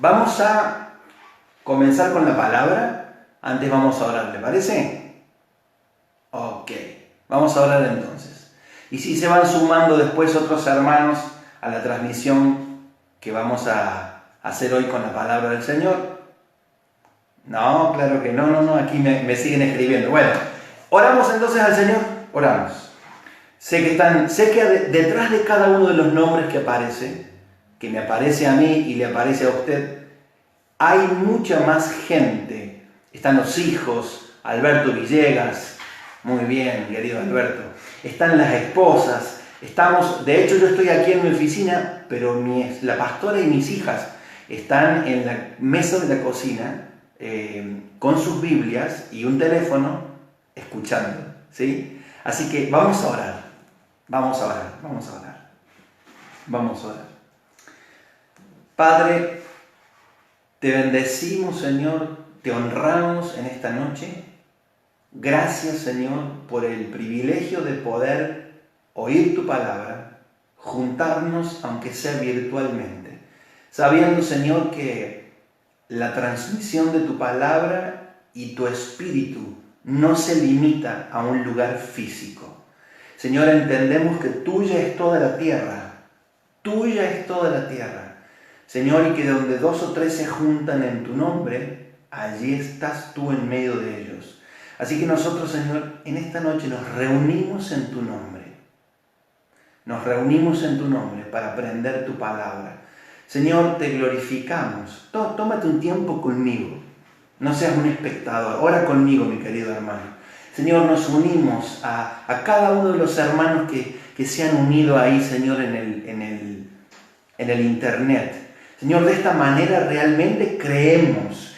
Vamos a comenzar con la palabra. Antes vamos a orar, ¿le parece? Ok, vamos a orar entonces. Y si se van sumando después otros hermanos a la transmisión que vamos a hacer hoy con la palabra del Señor. No, claro que no, aquí me siguen escribiendo. Bueno, oramos entonces al Señor, oramos. Sé que detrás de cada uno de los nombres que aparece, que me aparece a mí y le aparece a usted, hay mucha más gente. Están los hijos, Alberto Villegas, muy bien, querido Alberto. Están las esposas, de hecho yo estoy aquí en mi oficina, pero la pastora y mis hijas están en la mesa de la cocina con sus Biblias y un teléfono escuchando, ¿sí? Así que vamos a orar. Padre, te bendecimos, Señor, te honramos en esta noche. Gracias, Señor, por el privilegio de poder oír tu palabra, juntarnos, aunque sea virtualmente, sabiendo, Señor, que la transmisión de tu palabra y tu espíritu no se limita a un lugar físico. Señor, entendemos que tuya es toda la tierra, Señor, y que donde 2 o 3 se juntan en tu nombre, allí estás tú en medio de ellos. Así que nosotros, Señor, en esta noche nos reunimos en tu nombre. Para aprender tu palabra. Señor, te glorificamos. Tómate un tiempo conmigo. No seas un espectador. Ora conmigo, mi querido hermano. Señor, nos unimos a cada uno de los hermanos que se han unido ahí, Señor, en el internet. Señor, de esta manera realmente creemos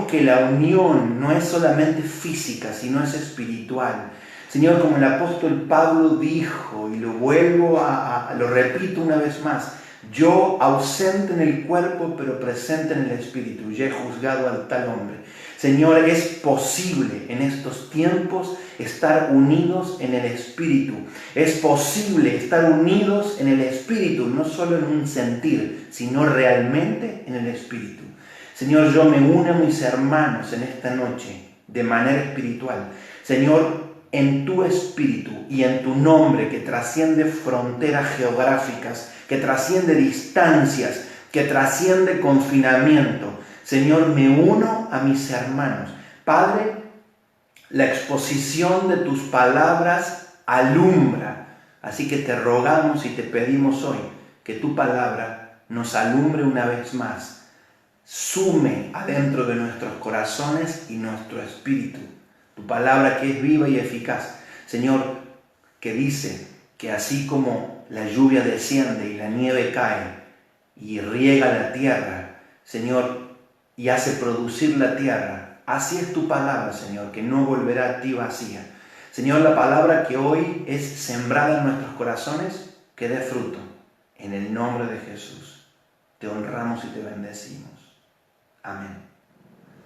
que la unión no es solamente física, sino es espiritual. Señor, como el apóstol Pablo dijo, y lo repito una vez más, yo ausente en el cuerpo, pero presente en el espíritu, ya he juzgado al tal hombre. Señor, es posible en estos tiempos estar unidos en el espíritu. Es posible estar unidos en el espíritu, no solo en un sentir, sino realmente en el espíritu. Señor, yo me uno a mis hermanos en esta noche de manera espiritual. Señor, en tu espíritu y en tu nombre que trasciende fronteras geográficas, que trasciende distancias, que trasciende confinamiento. Señor, me uno a mis hermanos. Padre, la exposición de tus palabras alumbra. Así que te rogamos y te pedimos hoy que tu palabra nos alumbre una vez más. Sume adentro de nuestros corazones y nuestro espíritu. Tu palabra que es viva y eficaz. Señor, que dice que así como la lluvia desciende y la nieve cae y riega la tierra, Señor, y hace producir la tierra, así es tu palabra, Señor, que no volverá a ti vacía. Señor, la palabra que hoy es sembrada en nuestros corazones, que dé fruto. En el nombre de Jesús, te honramos y te bendecimos. Amén.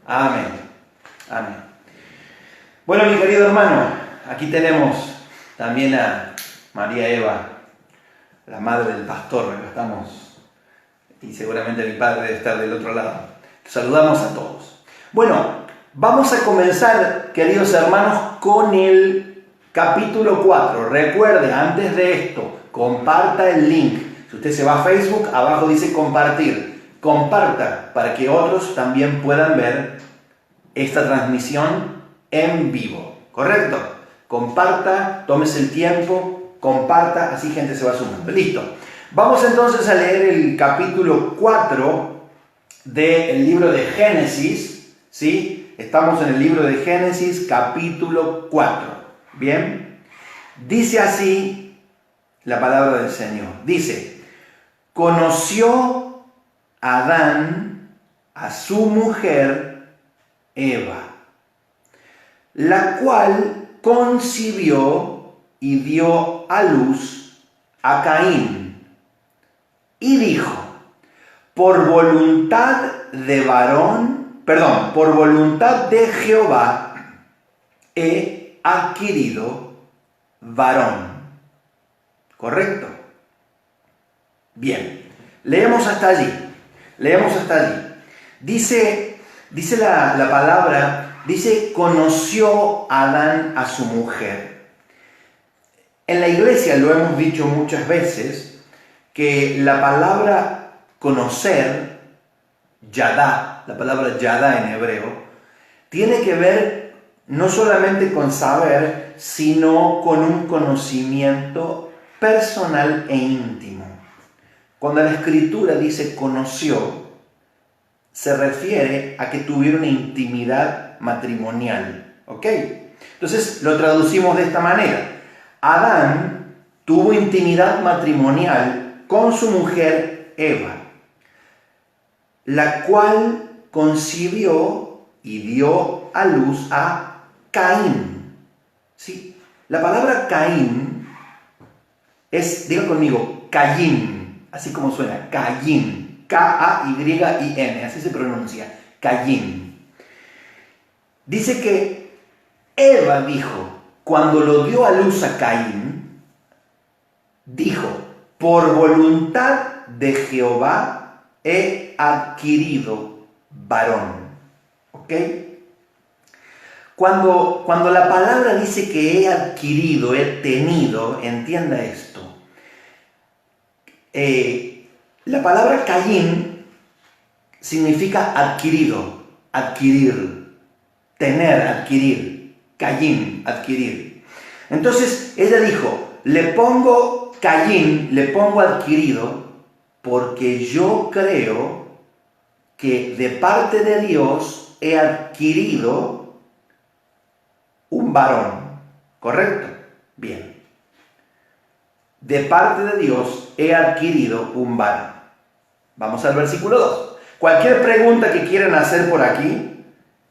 Amén. Amén. Bueno, mi querido hermano, aquí tenemos también a María Eva, la madre del pastor. Acá estamos, y seguramente mi padre debe estar del otro lado. Saludamos a todos. Bueno, vamos a comenzar, queridos hermanos, con el capítulo 4. Recuerde, antes de esto, comparta el link. Si usted se va a Facebook, abajo dice compartir. Comparta para que otros también puedan ver esta transmisión en vivo. ¿Correcto? Comparta, tómese el tiempo, comparta, así gente se va sumando. Listo. Vamos entonces a leer el capítulo 4 del libro de Génesis, ¿sí? Estamos en el libro de Génesis, capítulo 4. ¿Bien? Dice así la palabra del Señor. Dice, conoció Adán a su mujer Eva, la cual concibió y dio a luz a Caín, y dijo, por voluntad de Jehová he adquirido varón. ¿Correcto? Bien, leemos hasta allí. Leemos hasta allí. Dice la palabra, dice, conoció Adán a su mujer. En la iglesia lo hemos dicho muchas veces, que la palabra conocer, yadá, la palabra yadá en hebreo, tiene que ver no solamente con saber, sino con un conocimiento personal e íntimo. Cuando la Escritura dice conoció, se refiere a que tuvieron una intimidad matrimonial. ¿Ok? Entonces lo traducimos de esta manera. Adán tuvo intimidad matrimonial con su mujer Eva, la cual concibió y dio a luz a Caín. ¿Sí? La palabra Caín es, diga conmigo, Caín, así como suena, Caín, K-A-Y-I-N, así se pronuncia, Caín. Dice que Eva dijo, cuando lo dio a luz a Caín, dijo, por voluntad de Jehová he adquirido varón. ¿Ok? Cuando la palabra dice que he adquirido, he tenido, entienda esto. La palabra Caín significa adquirido, adquirir, tener, adquirir. Caín, adquirir. Entonces ella dijo, le pongo Caín, le pongo adquirido, porque yo creo que de parte de Dios he adquirido un varón, ¿correcto? Bien. De parte de Dios he adquirido un varón. Vamos al versículo 2. Cualquier pregunta que quieran hacer por aquí,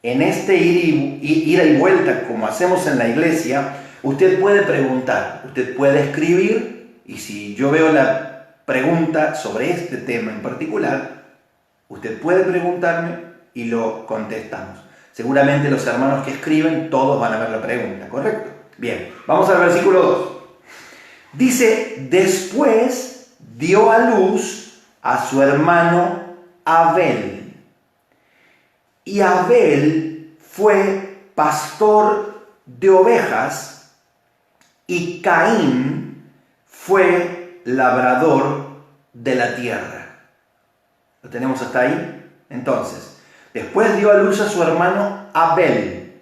en este ida y vuelta como hacemos en la iglesia, usted puede preguntar, usted puede escribir, y si yo veo la pregunta sobre este tema en particular, usted puede preguntarme y lo contestamos. Seguramente los hermanos que escriben, todos van a ver la pregunta, ¿correcto? Bien, vamos al versículo 2. Dice, después dio a luz a su hermano Abel. Y Abel fue pastor de ovejas y Caín fue labrador de la tierra. ¿Lo tenemos hasta ahí? Entonces, después dio a luz a su hermano Abel.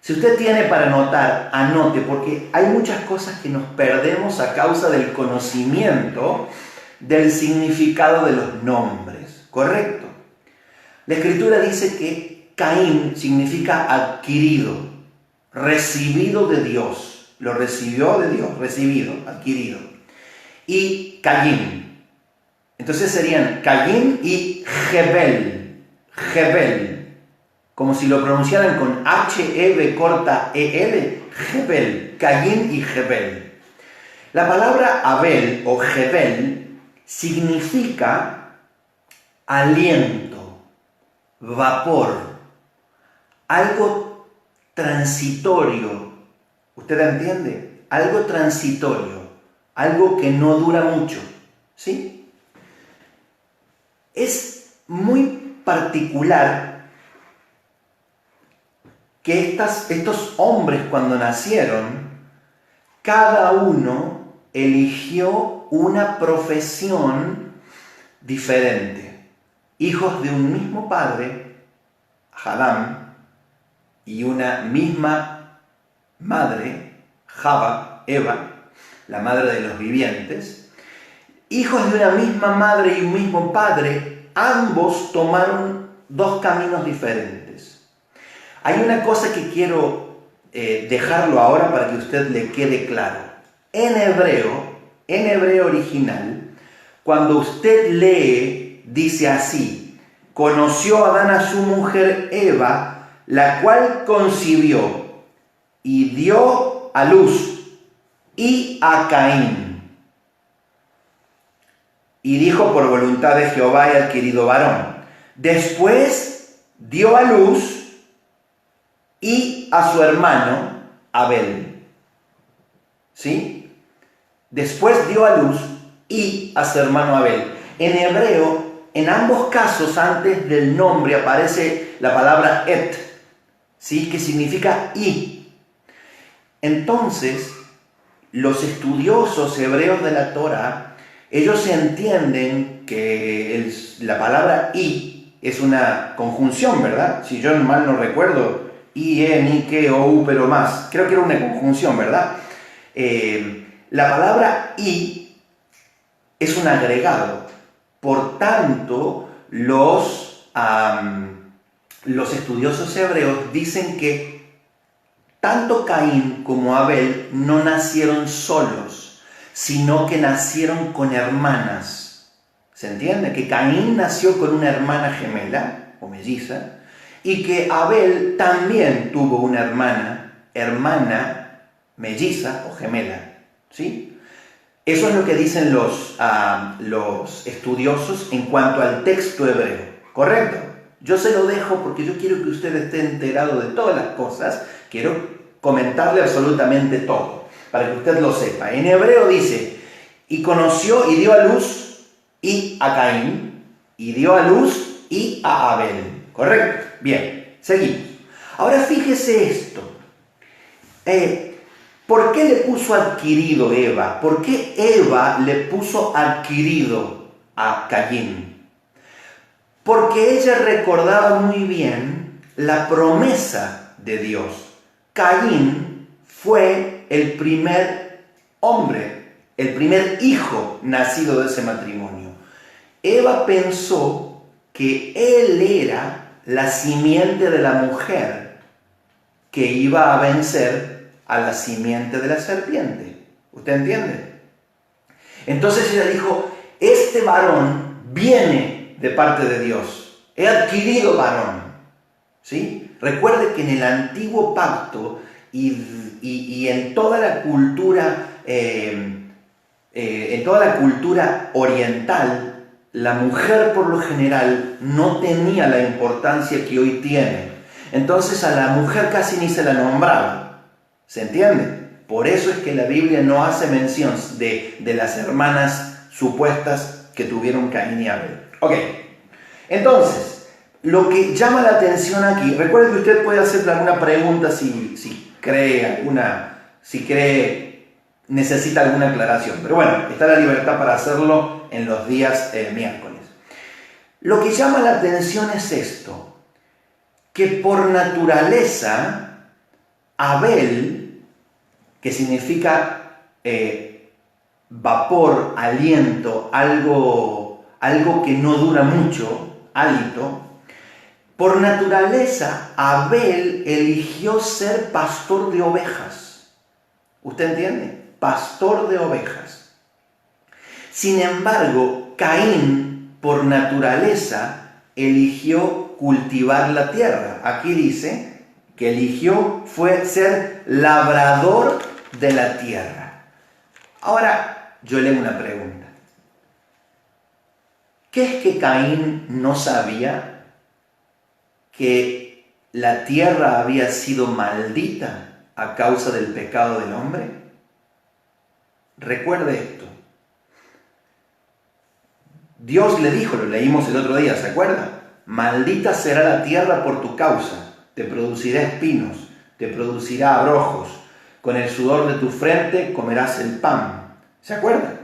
Si usted tiene para anotar, anote, porque hay muchas cosas que nos perdemos a causa del conocimiento del significado de los nombres, ¿correcto? La Escritura dice que Caín significa adquirido, recibido de Dios. Lo recibió de Dios, recibido, adquirido. Y Caín. Entonces serían Caín y Jebel. Jebel. Como si lo pronunciaran con H-E-B corta E-L. Jebel. Caín y Jebel. La palabra Abel o Jebel significa aliento, vapor, algo transitorio. ¿Usted entiende? Algo transitorio, algo que no dura mucho, ¿sí? Es muy particular que estos hombres cuando nacieron, cada uno eligió una profesión diferente. Hijos de un mismo padre, Adán, y una misma madre, Java, Eva, la madre de los vivientes. Hijos de una misma madre y un mismo padre, ambos tomaron dos caminos diferentes. Hay una cosa que quiero dejarlo ahora para que a usted le quede claro. En hebreo original, cuando usted lee, dice así: conoció Adán a su mujer Eva, la cual concibió y dio a luz, y a Caín. Y dijo, por voluntad de Jehová he adquirido varón. Después dio a luz y a su hermano Abel. ¿Sí? Después dio a luz y a su hermano Abel. En hebreo, en ambos casos, antes del nombre aparece la palabra et, ¿sí? Que significa y. Entonces, los estudiosos hebreos de la Torá, ellos entienden que la palabra y es una conjunción, ¿verdad? Si yo mal no recuerdo, i, ni, que, o, u, pero más. Creo que era una conjunción, ¿verdad? La palabra y es un agregado. Por tanto, los estudiosos hebreos dicen que tanto Caín como Abel no nacieron solos, sino que nacieron con hermanas. ¿Se entiende? Que Caín nació con una hermana gemela o melliza y que Abel también tuvo una hermana melliza o gemela. ¿Sí? Eso es lo que dicen los estudiosos en cuanto al texto hebreo, ¿correcto? Yo se lo dejo porque yo quiero que usted esté enterado de todas las cosas, quiero comentarle absolutamente todo, para que usted lo sepa. En hebreo dice, y conoció y dio a luz y a Caín, y dio a luz y a Abel, ¿correcto? Bien, seguimos. Ahora fíjese esto. ¿Por qué le puso adquirido Eva? ¿Por qué Eva le puso adquirido a Caín? Porque ella recordaba muy bien la promesa de Dios. Caín fue el primer hombre, el primer hijo nacido de ese matrimonio. Eva pensó que él era la simiente de la mujer que iba a vencer a la simiente de la serpiente. ¿Usted entiende? Entonces ella dijo, este varón viene de parte de Dios. He adquirido varón. ¿Sí? Recuerde que en el antiguo pacto y en toda la cultura oriental, la mujer por lo general no tenía la importancia que hoy tiene. Entonces a la mujer casi ni se la nombraba. ¿Se entiende? Por eso es que la Biblia no hace mención de las hermanas supuestas que tuvieron Caín y Abel. Ok, entonces, lo que llama la atención aquí, recuerde que usted puede hacerle alguna pregunta si necesita alguna aclaración. Pero bueno, está la libertad para hacerlo en los días miércoles. Lo que llama la atención es esto, que por naturaleza, Abel, que significa vapor, aliento, algo que no dura mucho, hálito, por naturaleza Abel eligió ser pastor de ovejas. ¿Usted entiende? Pastor de ovejas. Sin embargo, Caín, por naturaleza, eligió cultivar la tierra. Aquí dice que eligió fue ser labrador de la tierra. Ahora, yo le hago una pregunta. ¿Qué es que Caín no sabía? ¿Que la tierra había sido maldita a causa del pecado del hombre? Recuerde esto. Dios le dijo, lo leímos el otro día, ¿se acuerda? Maldita será la tierra por tu causa. Te producirá espinos, te producirá abrojos. Con el sudor de tu frente comerás el pan. ¿Se acuerdan?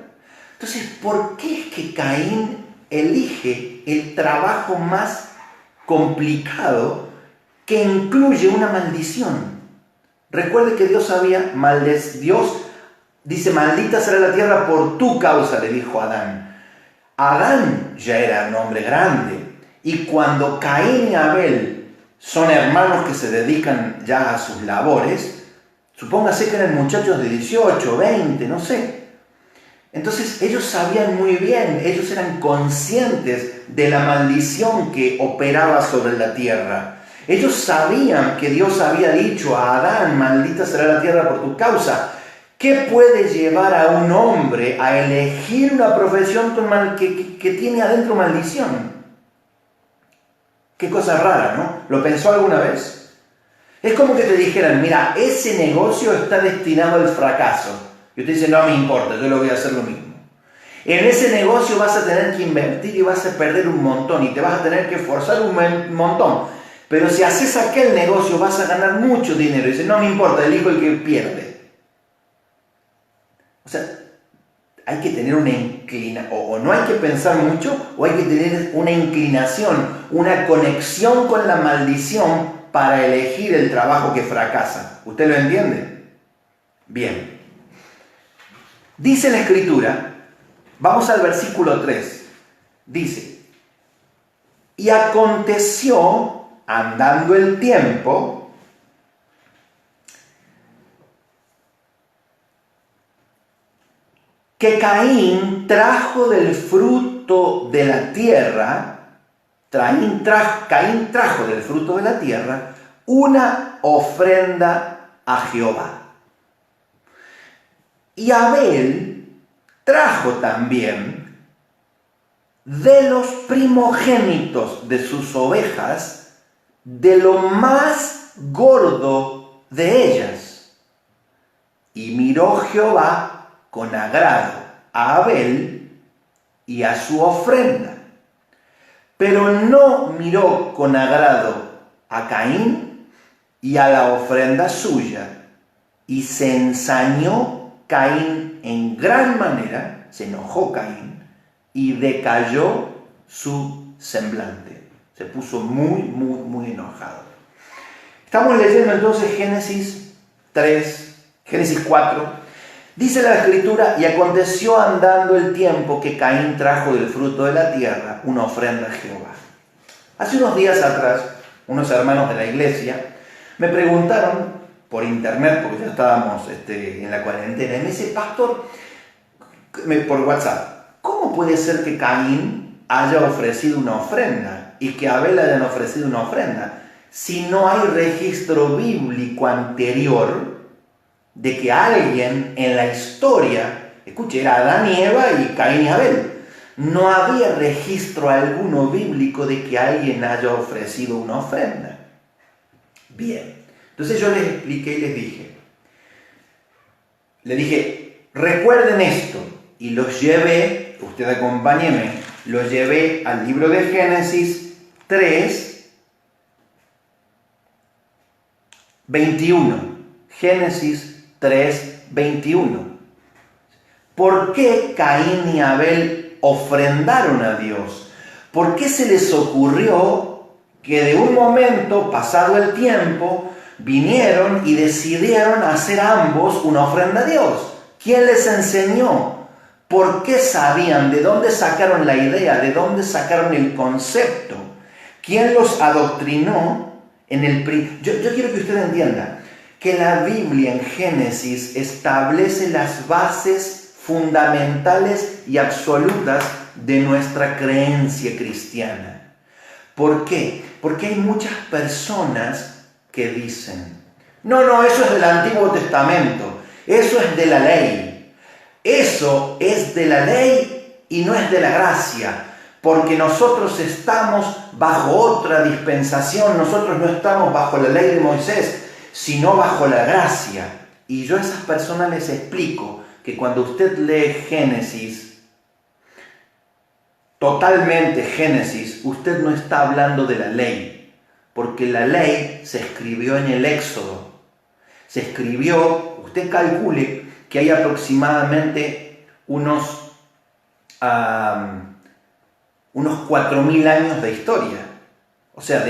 Entonces, ¿por qué es que Caín elige el trabajo más complicado que incluye una maldición? Recuerde que Dios dice, maldita será la tierra por tu causa, le dijo a Adán. Adán ya era un hombre grande. Y cuando Caín y Abel son hermanos que se dedican ya a sus labores, supóngase que eran muchachos de 18, 20, no sé. Entonces ellos sabían muy bien, ellos eran conscientes de la maldición que operaba sobre la tierra. Ellos sabían que Dios había dicho a Adán, maldita será la tierra por tu causa. ¿Qué puede llevar a un hombre a elegir una profesión que tiene adentro maldición? Qué cosa rara, ¿no? ¿Lo pensó alguna vez? Es como que te dijeran, mira, ese negocio está destinado al fracaso. Y usted dice, no me importa, yo lo voy a hacer lo mismo. En ese negocio vas a tener que invertir y vas a perder un montón y te vas a tener que esforzar un montón. Pero si haces aquel negocio vas a ganar mucho dinero. Y dice, no me importa, elijo el que pierde. O sea, hay que tener una inclinación, o no hay que pensar mucho, o hay que tener una inclinación, una conexión con la maldición para elegir el trabajo que fracasa. ¿Usted lo entiende? Bien. Dice la Escritura, vamos al versículo 3, dice, y aconteció, andando el tiempo, que Caín trajo del fruto de la tierra, Caín trajo del fruto de la tierra una ofrenda a Jehová. Y Abel trajo también de los primogénitos de sus ovejas, de lo más gordo de ellas. Y miró Jehová con agrado a Abel y a su ofrenda, pero no miró con agrado a Caín y a la ofrenda suya, y se ensañó Caín en gran manera, se enojó Caín, y decayó su semblante. Se puso muy enojado. Estamos leyendo entonces Génesis 4. Dice la Escritura, y aconteció andando el tiempo que Caín trajo del fruto de la tierra una ofrenda a Jehová. Hace unos días atrás, unos hermanos de la iglesia me preguntaron por internet, porque ya estábamos en la cuarentena, y me dice, pastor, por WhatsApp, ¿cómo puede ser que Caín haya ofrecido una ofrenda y que Abel hayan ofrecido una ofrenda si no hay registro bíblico anterior de que alguien en la historia, escuche, era Adán y Eva y Caín y Abel? No había registro alguno bíblico de que alguien haya ofrecido una ofrenda. Bien, entonces yo les expliqué y les dije, recuerden esto, y los llevé, usted acompáñeme, los llevé al libro de Génesis 3:21. Génesis 3:21. ¿Por qué Caín y Abel ofrendaron a Dios? ¿Por qué se les ocurrió que de un momento, pasado el tiempo, vinieron y decidieron hacer ambos una ofrenda a Dios? ¿Quién les enseñó? ¿Por qué sabían? ¿De dónde sacaron la idea? ¿De dónde sacaron el concepto? ¿Quién los adoctrinó? Yo quiero que usted entienda que la Biblia en Génesis establece las bases fundamentales y absolutas de nuestra creencia cristiana. ¿Por qué? Porque hay muchas personas que dicen, no, eso es del Antiguo Testamento, eso es de la ley, eso es de la ley y no es de la gracia, porque nosotros estamos bajo otra dispensación, nosotros no estamos bajo la ley de Moisés, sino bajo la gracia. Y yo a esas personas les explico que cuando usted lee Génesis, totalmente Génesis, usted no está hablando de la ley, porque la ley se escribió en el Éxodo. Se escribió, usted calcule que hay aproximadamente unos 4.000 años de historia. O sea,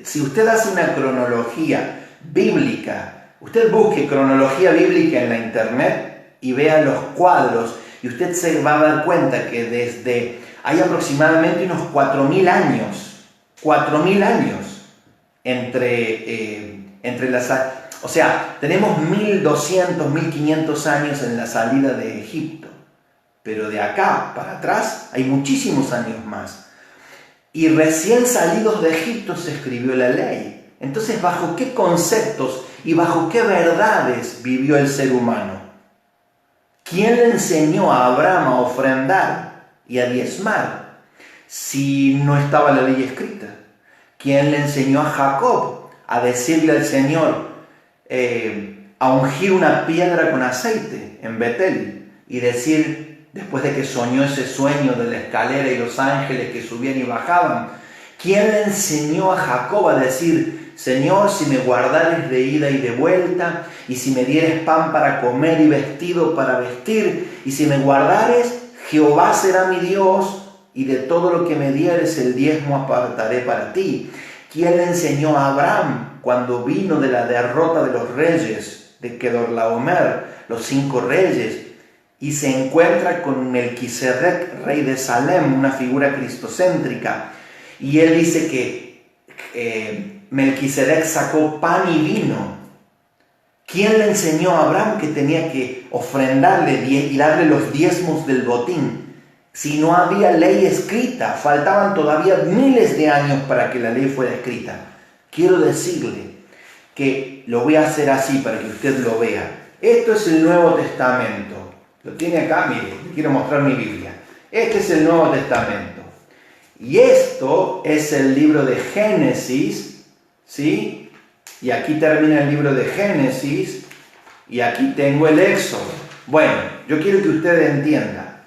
si usted hace una cronología bíblica, usted busque cronología bíblica en la internet y vea los cuadros, y usted se va a dar cuenta que hay aproximadamente unos 4.000 años. 4.000 años entre las... O sea, tenemos 1.200, 1.500 años en la salida de Egipto. Pero de acá para atrás hay muchísimos años más. Y recién salidos de Egipto se escribió la ley. Entonces, ¿bajo qué conceptos y bajo qué verdades vivió el ser humano? ¿Quién le enseñó a Abraham a ofrendar y a diezmar si no estaba la ley escrita? ¿Quién le enseñó a Jacob a decirle al Señor, a ungir una piedra con aceite en Betel y decir, después de que soñó ese sueño de la escalera y los ángeles que subían y bajaban? ¿Quién le enseñó a Jacob a decir: Señor, si me guardares de ida y de vuelta, y si me dieres pan para comer y vestido para vestir, y si me guardares, Jehová será mi Dios, y de todo lo que me dieres el diezmo apartaré para ti? ¿Quién le enseñó a Abraham cuando vino de la derrota de los reyes de Kedorlaomer, los 5 reyes, y se encuentra con Melquisedec, rey de Salem, una figura cristocéntrica? Y él dice que Melquisedec sacó pan y vino. ¿Quién le enseñó a Abraham que tenía que ofrendarle y darle los diezmos del botín? Si no había ley escrita, faltaban todavía miles de años para que la ley fuera escrita. Quiero decirle que lo voy a hacer así para que usted lo vea. Esto es el Nuevo Testamento. Lo tiene acá, mire, le quiero mostrar mi Biblia. Este es el Nuevo Testamento. Y esto es el libro de Génesis, ¿sí? Y aquí termina el libro de Génesis, y aquí tengo el Éxodo. Bueno, yo quiero que usted entienda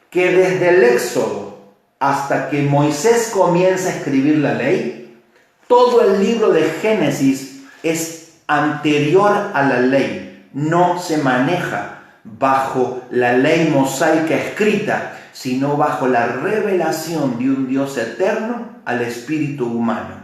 que desde el Éxodo hasta que Moisés comienza a escribir la ley, todo el libro de Génesis es anterior a la ley. No se maneja bajo la ley mosaica escrita, sino bajo la revelación de un Dios eterno al espíritu humano.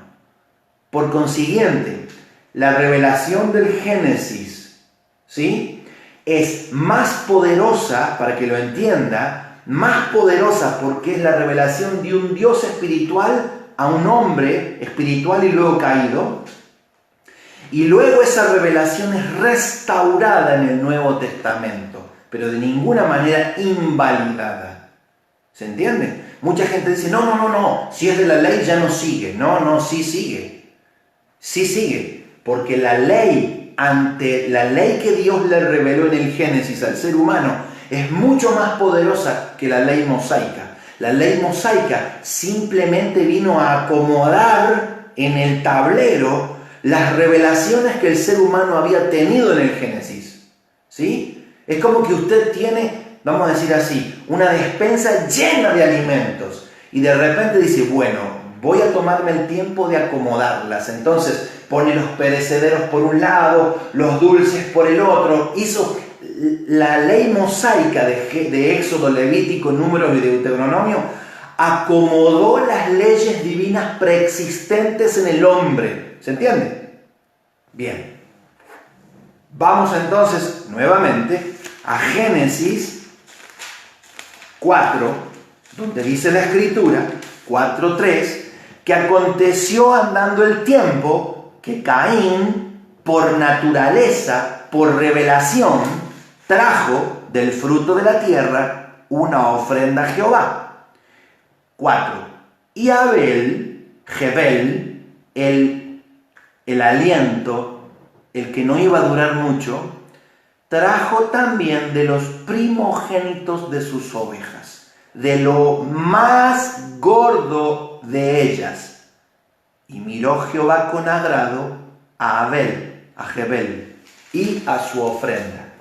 Por consiguiente, la revelación del Génesis, ¿sí?, es más poderosa, para que lo entienda, más poderosa porque es la revelación de un Dios espiritual a un hombre espiritual y luego caído. Y luego esa revelación es restaurada en el Nuevo Testamento, pero de ninguna manera invalidada. ¿Se entiende? Mucha gente dice: no, si es de la ley ya no sigue. No, sí sigue. Sí sigue, porque la ley, ante la ley que Dios le reveló en el Génesis al ser humano, es mucho más poderosa que la ley mosaica. La ley mosaica simplemente vino a acomodar en el tablero las revelaciones que el ser humano había tenido en el Génesis, ¿sí? Es como que usted tiene, vamos a decir así, una despensa llena de alimentos y de repente dice: bueno, voy a tomarme el tiempo de acomodarlas. Entonces pone los perecederos por un lado, los dulces por el otro. Hizo la ley mosaica de Éxodo, Levítico, Números y Deuteronomio, acomodó las leyes divinas preexistentes en el hombre. ¿Se entiende? Bien. Vamos entonces nuevamente a Génesis 4, donde dice la Escritura, 4:3, que aconteció andando el tiempo que Caín, por naturaleza, por revelación, trajo del fruto de la tierra una ofrenda a Jehová. 4. Y Abel, Jebel, el aliento, el que no iba a durar mucho, trajo también de los primogénitos de sus ovejas, de lo más gordo de ellas. Y miró Jehová con agrado a Abel, a Jebel, y a su ofrenda.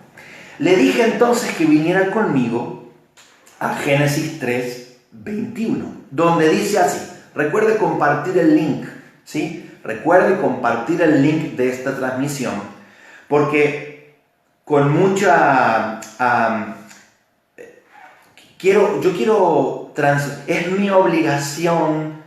Le dije entonces que viniera conmigo a Génesis 3:21, donde dice así. Recuerde compartir el link, ¿sí? Recuerde compartir el link de esta transmisión, porque con mucha... es mi obligación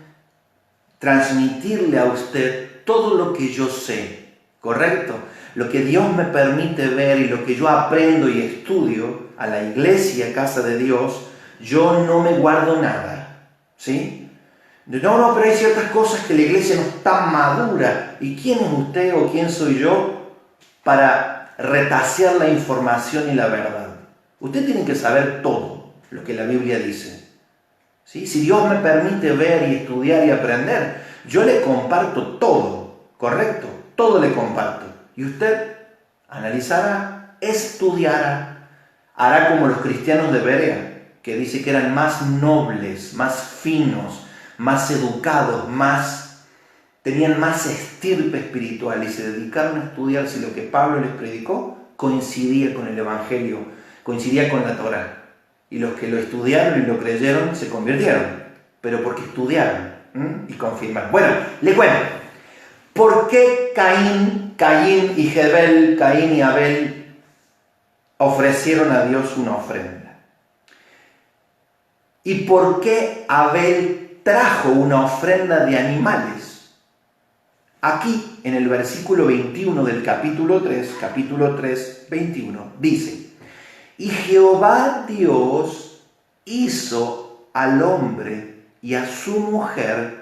transmitirle a usted todo lo que yo sé, ¿correcto? Lo que Dios me permite ver y lo que yo aprendo y estudio a la iglesia, casa de Dios, yo no me guardo nada, ¿sí? No, pero hay ciertas cosas que la iglesia no está madura. ¿Y quién es usted o quién soy yo para retasear la información y la verdad? Usted tiene que saber todo lo que la Biblia dice, ¿sí? Si Dios me permite ver y estudiar y aprender, yo le comparto todo, ¿correcto? Todo le comparto. Y usted analizará, estudiará, hará como los cristianos de Berea, que dice que eran más nobles, más finos, más educados, tenían más estirpe espiritual y se dedicaron a estudiar si lo que Pablo les predicó coincidía con el Evangelio, coincidía con la Torá. y los que lo estudiaron y lo creyeron se convirtieron, pero porque estudiaron y confirmaron. Bueno, le cuento. ¿Por qué Caín y Abel ofrecieron a Dios una ofrenda? ¿Y por qué Abel trajo una ofrenda de animales? Aquí, en el versículo 21 del capítulo 3, 21, dice: y Jehová Dios hizo al hombre y a su mujer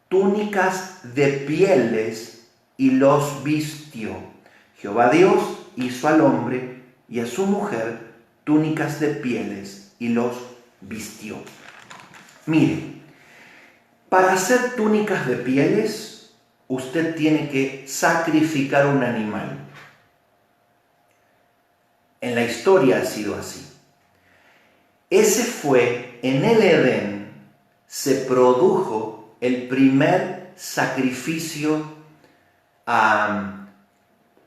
túnicas de pieles y los vistió. Jehová Dios hizo al hombre y a su mujer túnicas de pieles y los vistió. Mire, para hacer túnicas de pieles, usted tiene que sacrificar un animal. En la historia ha sido así. Ese fue, en el Edén, se produjo el primer sacrificio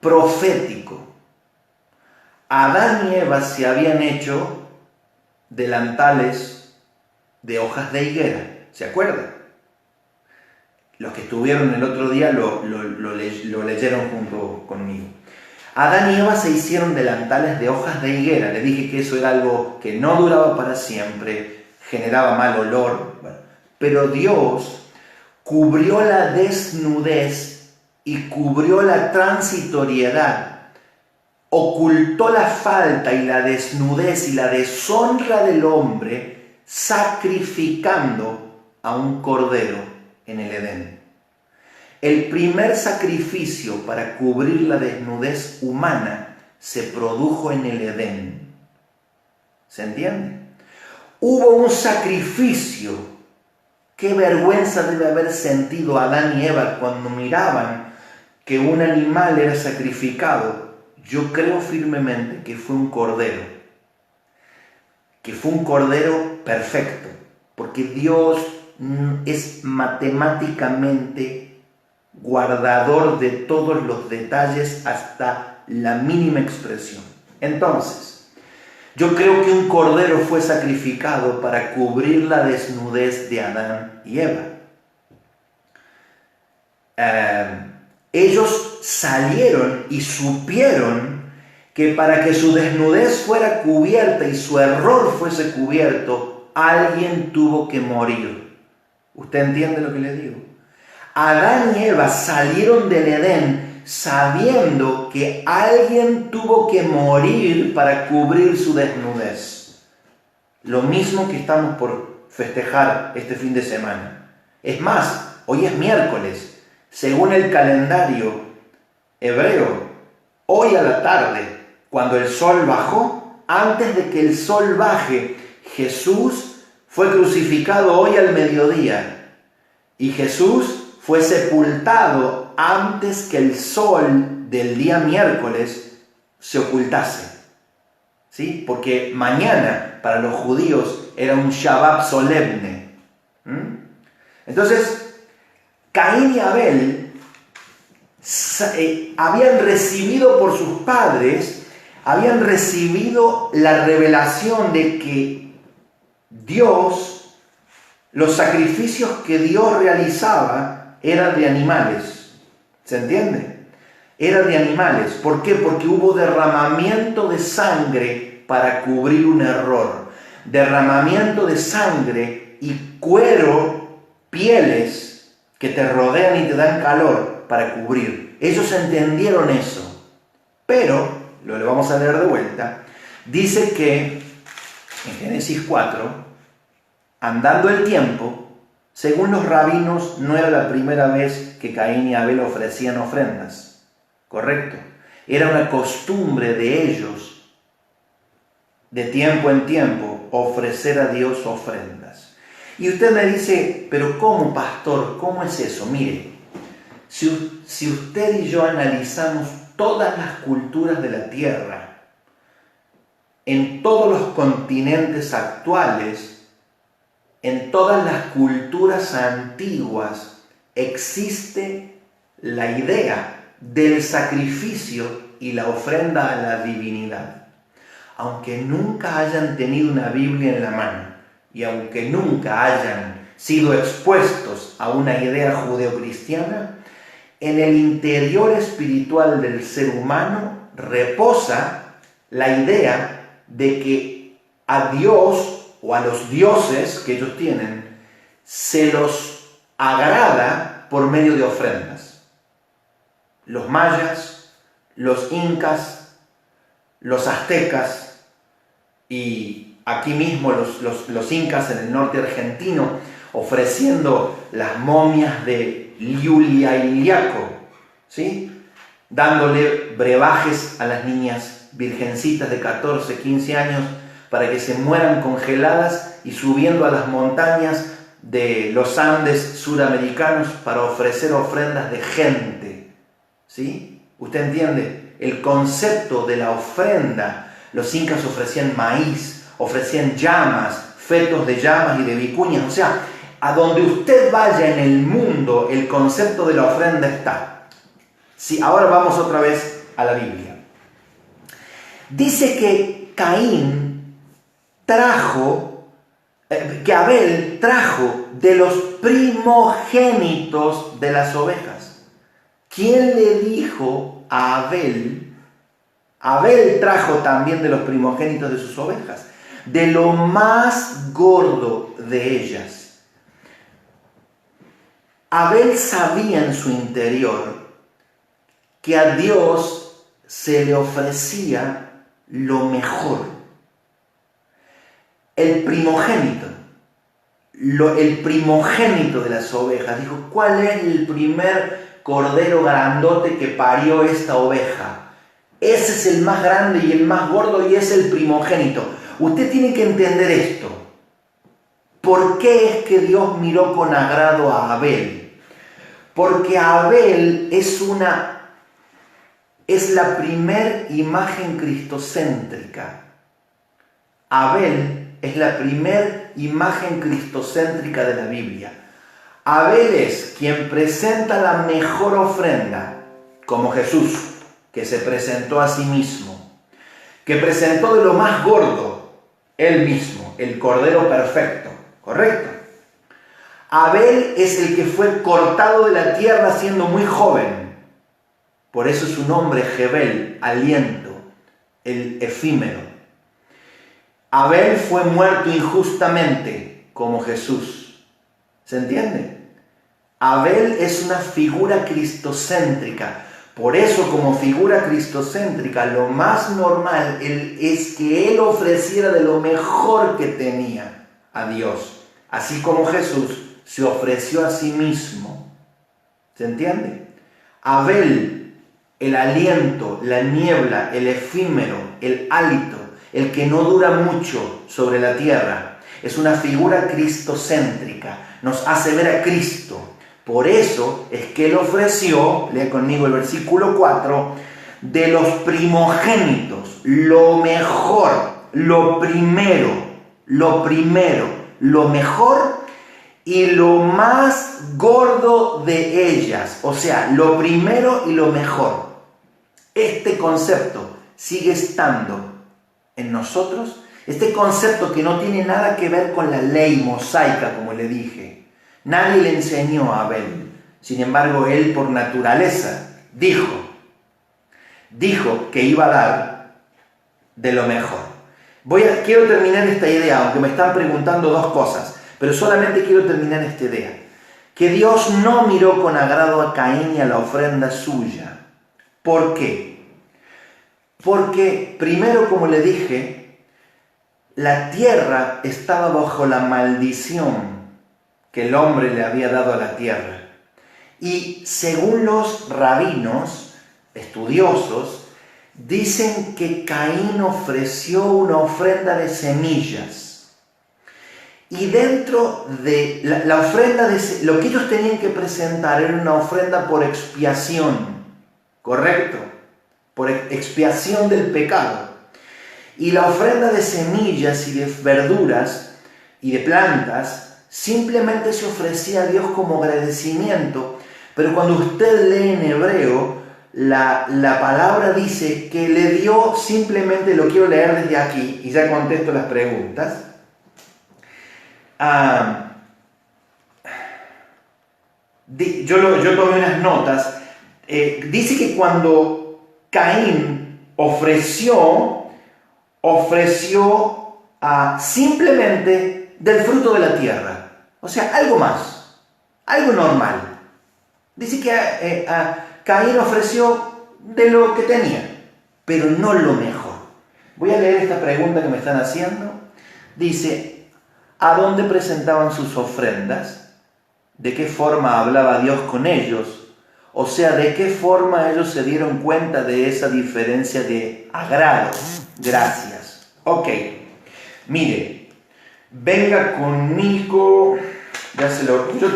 profético. Adán y Eva se habían hecho delantales de hojas de higuera, ¿se acuerdan? Los que estuvieron el otro día lo leyeron junto conmigo. Adán y Eva se hicieron delantales de hojas de higuera. Le dije que eso era algo que no duraba para siempre, generaba mal olor. Bueno, pero Dios cubrió la desnudez y cubrió la transitoriedad, ocultó la falta y la desnudez y la deshonra del hombre, sacrificando a un cordero en el Edén. El primer sacrificio para cubrir la desnudez humana se produjo en el Edén. ¿Se entiende? Hubo un sacrificio. Qué vergüenza debe haber sentido Adán y Eva cuando miraban que un animal era sacrificado. Yo creo firmemente que fue un cordero. Que fue un cordero perfecto. Porque Dios es matemáticamente guardador de todos los detalles hasta la mínima expresión. Entonces, yo creo que un cordero fue sacrificado para cubrir la desnudez de Adán y Eva. Ellos salieron y supieron que para que su desnudez fuera cubierta y su error fuese cubierto, alguien tuvo que morir. ¿Usted entiende lo que le digo? Adán y Eva salieron del Edén sabiendo que alguien tuvo que morir para cubrir su desnudez. Lo mismo que estamos por festejar este fin de semana. Es más, hoy es miércoles. Según el calendario hebreo, hoy a la tarde, cuando el sol bajó, antes de que el sol baje, Jesús fue crucificado hoy al mediodía. Y Jesús fue sepultado antes que el sol del día miércoles se ocultase. ¿Sí? Porque mañana para los judíos era un Shabbat solemne. Entonces, Caín y Abel habían recibido por sus padres, habían recibido la revelación de que Dios, los sacrificios que Dios realizaba, eran de animales. ¿Se entiende? Era de animales. ¿Por qué? Porque hubo derramamiento de sangre para cubrir un error. Derramamiento de sangre y cuero, pieles que te rodean y te dan calor para cubrir. Ellos entendieron eso. Pero, lo vamos a leer de vuelta, dice que en Génesis 4, andando el tiempo, según los rabinos, no era la primera vez que Caín y Abel ofrecían ofrendas. ¿Correcto? Era una costumbre de ellos, de tiempo en tiempo, ofrecer a Dios ofrendas. Y usted me dice, pero ¿cómo, pastor? ¿Cómo es eso? Mire, si usted y yo analizamos todas las culturas de la tierra, en todos los continentes actuales, en todas las culturas antiguas existe la idea del sacrificio y la ofrenda a la divinidad. aunque nunca hayan tenido una Biblia en la mano y aunque nunca hayan sido expuestos a una idea judeocristiana, en el interior espiritual del ser humano reposa la idea de que a Dios o a los dioses que ellos tienen se los agrada por medio de ofrendas. Los mayas, los incas, los aztecas y aquí mismo los incas en el norte argentino ofreciendo las momias de Liulia y Liaco, ¿sí? Dándole brebajes a las niñas virgencitas de 14, 15 años para que se mueran congeladas y subiendo a las montañas de los Andes suramericanos para ofrecer ofrendas de gente, ¿sí? ¿Usted entiende? El concepto de la ofrenda. Los incas ofrecían maíz, ofrecían llamas, fetos de llamas y de vicuñas. O sea, a donde usted vaya en el mundo, el concepto de la ofrenda está. Sí, ahora vamos otra vez a la Biblia. Dice que Abel trajo de los primogénitos de las ovejas. ¿Quién le dijo a Abel? Abel trajo también de los primogénitos de sus ovejas, de lo más gordo de ellas. Abel sabía en su interior que a Dios se le ofrecía lo mejor. El primogénito de las ovejas, dijo, ¿cuál es el primer cordero grandote que parió esta oveja? Ese es el más grande y el más gordo y es el primogénito. Usted tiene que entender esto. ¿Por qué es que Dios miró con agrado a Abel? Porque Abel es la primer imagen cristocéntrica. Abel es la primer imagen cristocéntrica de la Biblia. Abel es quien presenta la mejor ofrenda, como Jesús, que se presentó a sí mismo, que presentó de lo más gordo, él mismo, el cordero perfecto, ¿correcto? Abel es el que fue cortado de la tierra siendo muy joven, por eso su nombre Jebel, aliento, el efímero. Abel fue muerto injustamente, como Jesús. ¿Se entiende? Abel es una figura cristocéntrica. Por eso, como figura cristocéntrica, lo más normal es que él ofreciera de lo mejor que tenía a Dios. Así como Jesús se ofreció a sí mismo. ¿Se entiende? Abel, el aliento, la niebla, el efímero, el hálito, el que no dura mucho sobre la tierra, es una figura cristocéntrica, nos hace ver a Cristo. Por eso es que él ofreció, lea conmigo el versículo 4, de los primogénitos, lo mejor, lo primero, lo mejor y lo más gordo de ellas, o sea, lo primero y lo mejor. Este concepto sigue estando en nosotros, este concepto que no tiene nada que ver con la ley mosaica, como le dije. Nadie le enseñó a Abel. Sin embargo, él por naturaleza dijo que iba a dar de lo mejor. Quiero terminar esta idea, aunque me están preguntando dos cosas, pero solamente quiero terminar esta idea. Que Dios no miró con agrado a Caín y a la ofrenda suya. ¿Por qué? Porque, primero, como le dije, la tierra estaba bajo la maldición que el hombre le había dado a la tierra. Y según los rabinos estudiosos, dicen que Caín ofreció una ofrenda de semillas. Y dentro de la ofrenda, lo que ellos tenían que presentar era una ofrenda por expiación, ¿correcto? Por expiación del pecado. Y la ofrenda de semillas y de verduras y de plantas simplemente se ofrecía a Dios como agradecimiento. Pero cuando usted lee en hebreo, la palabra dice que le dio, simplemente lo quiero leer desde aquí y ya contesto las preguntas. Yo tomé unas notas. Dice que cuando Caín ofreció simplemente del fruto de la tierra. O sea, algo más, algo normal. Dice que Caín ofreció de lo que tenía, pero no lo mejor. Voy a leer esta pregunta que me están haciendo. Dice, ¿a dónde presentaban sus ofrendas? ¿De qué forma hablaba Dios con ellos? O sea, ¿de qué forma ellos se dieron cuenta de esa diferencia de agrado? Gracias. Ok, mire, venga conmigo.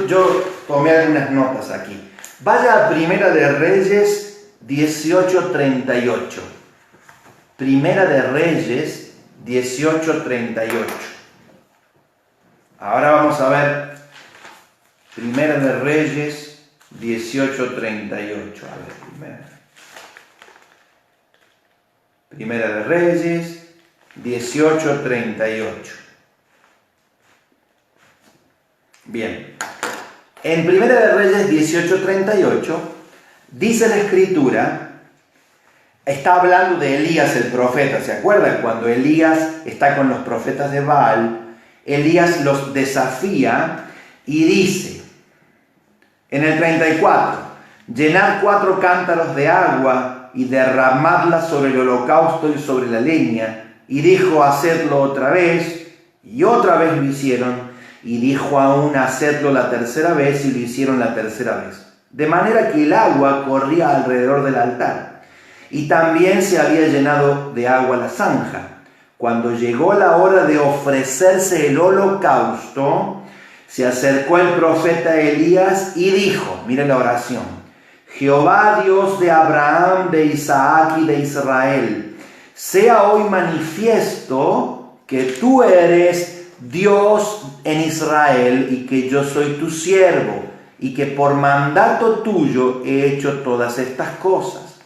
Yo tomé algunas notas aquí. Vaya a Primera de Reyes 18:38. Primera de Reyes 18:38. Ahora vamos a ver Primera de Reyes 18:38. A ver, Primera de Reyes 18:38. Bien. En Primera de Reyes 18:38 dice la Escritura, está hablando de Elías el profeta. ¿Se acuerdan? Cuando Elías está con los profetas de Baal, Elías los desafía y dice, en el 34, llenad 4 cántaros de agua y derramadla sobre el holocausto y sobre la leña. Y dijo, hacedlo otra vez, y otra vez lo hicieron. Y dijo aún, hacedlo la tercera vez, y lo hicieron la tercera vez. De manera que el agua corría alrededor del altar. Y también se había llenado de agua la zanja. Cuando llegó la hora de ofrecerse el holocausto, se acercó el profeta Elías y dijo, miren la oración, Jehová Dios de Abraham, de Isaac y de Israel, sea hoy manifiesto que tú eres Dios en Israel y que yo soy tu siervo y que por mandato tuyo he hecho todas estas cosas.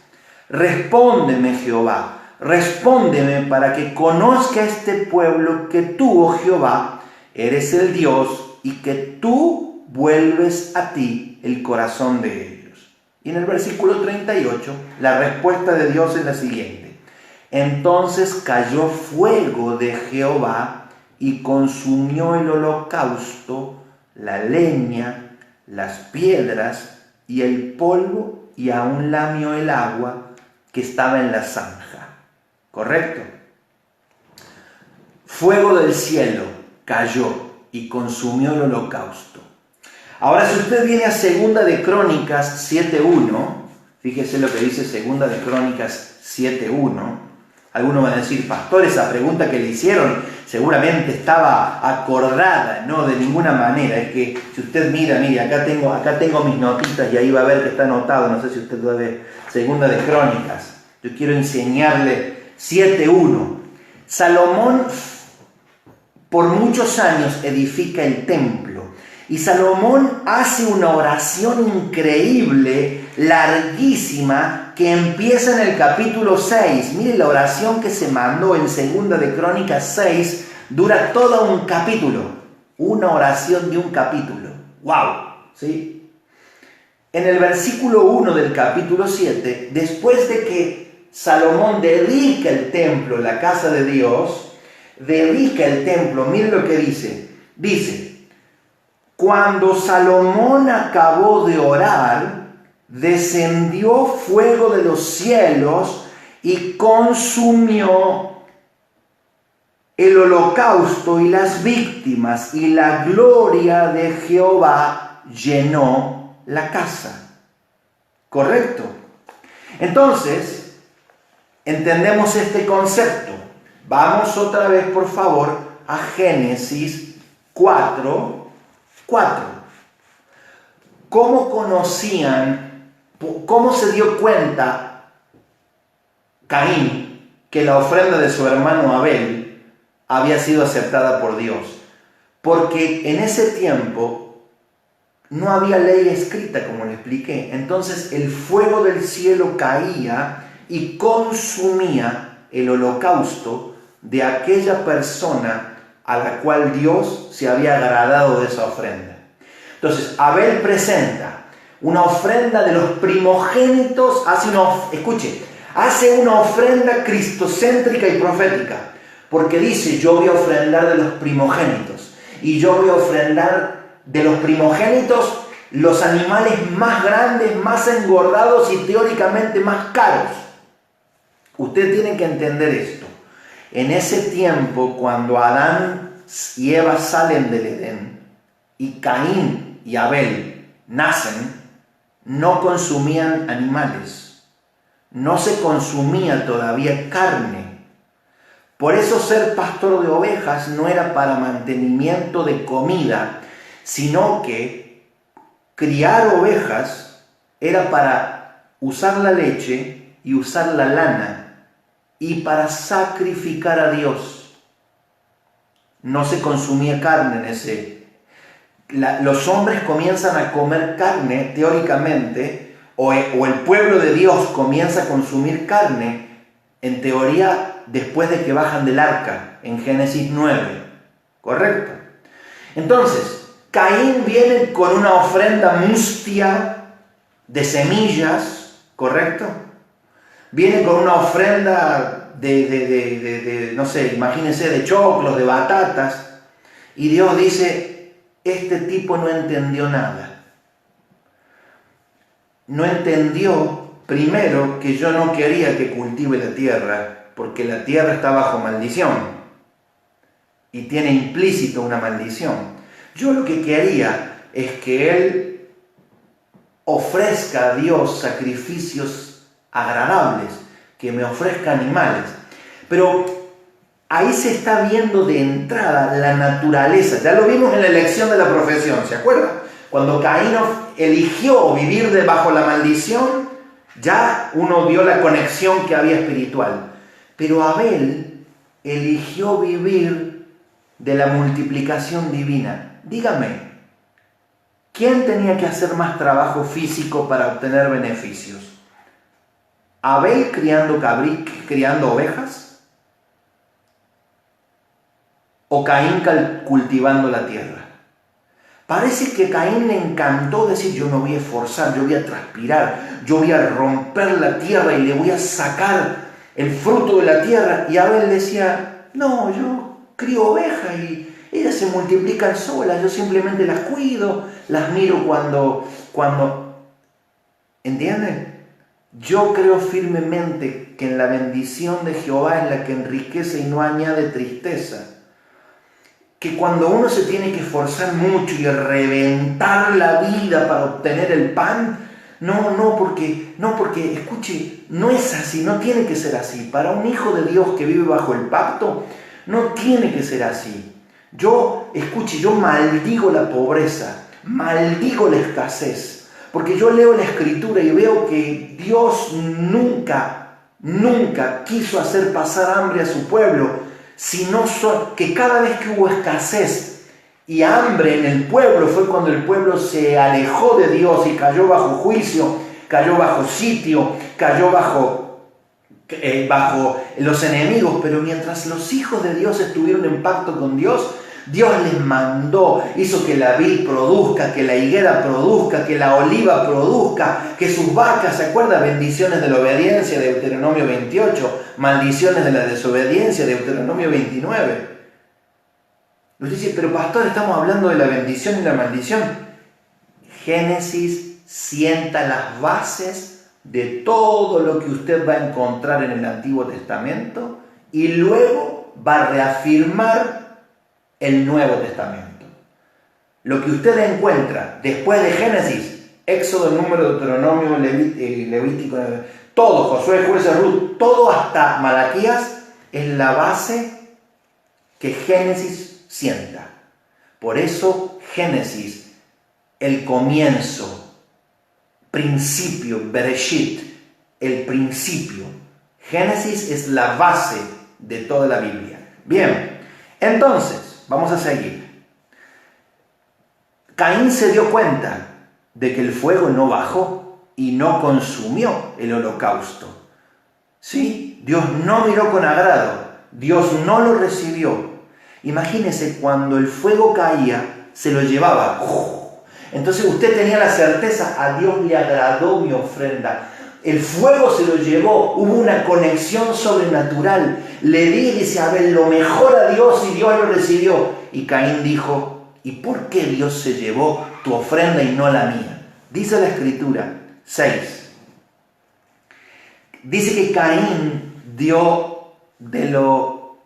Respóndeme, Jehová, respóndeme para que conozca este pueblo que tú, oh Jehová, eres el Dios y que tú vuelves a ti el corazón de ellos. Y en el versículo 38, la respuesta de Dios es la siguiente. Entonces cayó fuego de Jehová y consumió el holocausto, la leña, las piedras y el polvo, y aún lamió el agua que estaba en la zanja. ¿Correcto? Fuego del cielo cayó y consumió el holocausto. Ahora, si usted viene a Segunda de Crónicas 7:1, fíjese lo que dice Segunda de Crónicas 7:1. Algunos van a decir, pastor, esa pregunta que le hicieron seguramente estaba acordada. No, de ninguna manera. Es que si usted mira, acá tengo mis notitas y ahí va a ver que está anotado. No sé si usted lo ve. Segunda de Crónicas. Yo quiero enseñarle 7:1. Salomón por muchos años edifica el templo. Y Salomón hace una oración increíble, larguísima, que empieza en el capítulo 6. Mire la oración que se mandó en Segunda de Crónicas 6, dura todo un capítulo. Una oración de un capítulo. ¡Wow! ¿Sí? En el versículo 1 del capítulo 7, después de que Salomón dedica el templo, la casa de Dios, dedica el templo, mire lo que dice. Dice, cuando Salomón acabó de orar, descendió fuego de los cielos y consumió el holocausto y las víctimas, y la gloria de Jehová llenó la casa. ¿Correcto? Entonces, entendemos este concepto. Vamos otra vez, por favor, a Génesis 4:4. ¿Cómo conocían, cómo se dio cuenta Caín que la ofrenda de su hermano Abel había sido aceptada por Dios? Porque en ese tiempo no había ley escrita, como le expliqué. Entonces el fuego del cielo caía y consumía el holocausto de aquella persona a la cual Dios se había agradado de esa ofrenda. Entonces Abel presenta una ofrenda de los primogénitos, hace una ofrenda cristocéntrica y profética, porque dice: yo voy a ofrendar de los primogénitos, y yo voy a ofrendar de los primogénitos los animales más grandes, más engordados y teóricamente más caros. Usted tiene que entender esto. En ese tiempo, cuando Adán y Eva salen del Edén y Caín y Abel nacen, no consumían animales, no se consumía todavía carne. Por eso ser pastor de ovejas no era para mantenimiento de comida, sino que criar ovejas era para usar la leche y usar la lana y para sacrificar a Dios. No se consumía carne en ese. Los hombres comienzan a comer carne teóricamente, o el pueblo de Dios comienza a consumir carne en teoría después de que bajan del arca en Génesis 9, ¿correcto? Entonces Caín viene con una ofrenda mustia de semillas, ¿correcto? Viene con una ofrenda no sé, imagínense, de choclos, de batatas, y Dios dice: este tipo no entendió nada. No entendió, primero, que yo no quería que cultive la tierra, porque la tierra está bajo maldición y tiene implícito una maldición. Yo lo que quería es que él ofrezca a Dios sacrificios agradables, que me ofrezca animales. Pero ahí se está viendo de entrada la naturaleza. Ya lo vimos en la elección de la profesión, ¿se acuerdan? Cuando Caín eligió vivir bajo la maldición, ya uno vio la conexión que había espiritual. Pero Abel eligió vivir de la multiplicación divina. Dígame, ¿quién tenía que hacer más trabajo físico para obtener beneficios? ¿Abel criando ovejas? ¿O Caín cultivando la tierra? Parece que Caín le encantó decir: yo me voy a esforzar, yo voy a transpirar, yo voy a romper la tierra y le voy a sacar el fruto de la tierra. Y Abel decía: no, yo crío ovejas y ellas se multiplican solas, yo simplemente las cuido, las miro cuando... ¿Entienden? Yo creo firmemente que en la bendición de Jehová es la que enriquece y no añade tristeza. Que cuando uno se tiene que esforzar mucho y reventar la vida para obtener el pan, no porque, escuche, no es así, no tiene que ser así. Para un hijo de Dios que vive bajo el pacto, no tiene que ser así. Yo maldigo la pobreza, maldigo la escasez, porque yo leo la Escritura y veo que Dios nunca quiso hacer pasar hambre a su pueblo, sino que cada vez que hubo escasez y hambre en el pueblo fue cuando el pueblo se alejó de Dios y cayó bajo juicio, cayó bajo sitio, cayó bajo los enemigos. Pero mientras los hijos de Dios estuvieron en pacto con Dios, Dios les mandó, hizo que la vid produzca, que la higuera produzca, que la oliva produzca, que sus vacas, ¿se acuerda? Bendiciones de la obediencia, Deuteronomio 28, maldiciones de la desobediencia, Deuteronomio 29. Usted dice: pero pastor, estamos hablando de la bendición y la maldición. Génesis sienta las bases de todo lo que usted va a encontrar en el Antiguo Testamento y luego va a reafirmar el Nuevo Testamento. Lo que usted encuentra después de Génesis, Éxodo, Número, Deuteronomio, Levítico, todo, Josué, Jueces, Ruth, todo hasta Malaquías, es la base que Génesis sienta. Por eso Génesis, el comienzo, principio, Bereshit, el principio. Génesis es la base de toda la Biblia. Bien, entonces, vamos a seguir. Caín se dio cuenta de que el fuego no bajó y no consumió el holocausto. ¿Sí? Dios no miró con agrado, Dios no lo recibió. Imagínese, cuando el fuego caía, se lo llevaba. Entonces usted tenía la certeza, a Dios le agradó mi ofrenda. El fuego se lo llevó, hubo una conexión sobrenatural. Le di, dice Abel, lo mejor a Dios y Dios lo recibió. Y Caín dijo, ¿y por qué Dios se llevó tu ofrenda y no la mía? Dice la Escritura 6. Dice que Caín dio de lo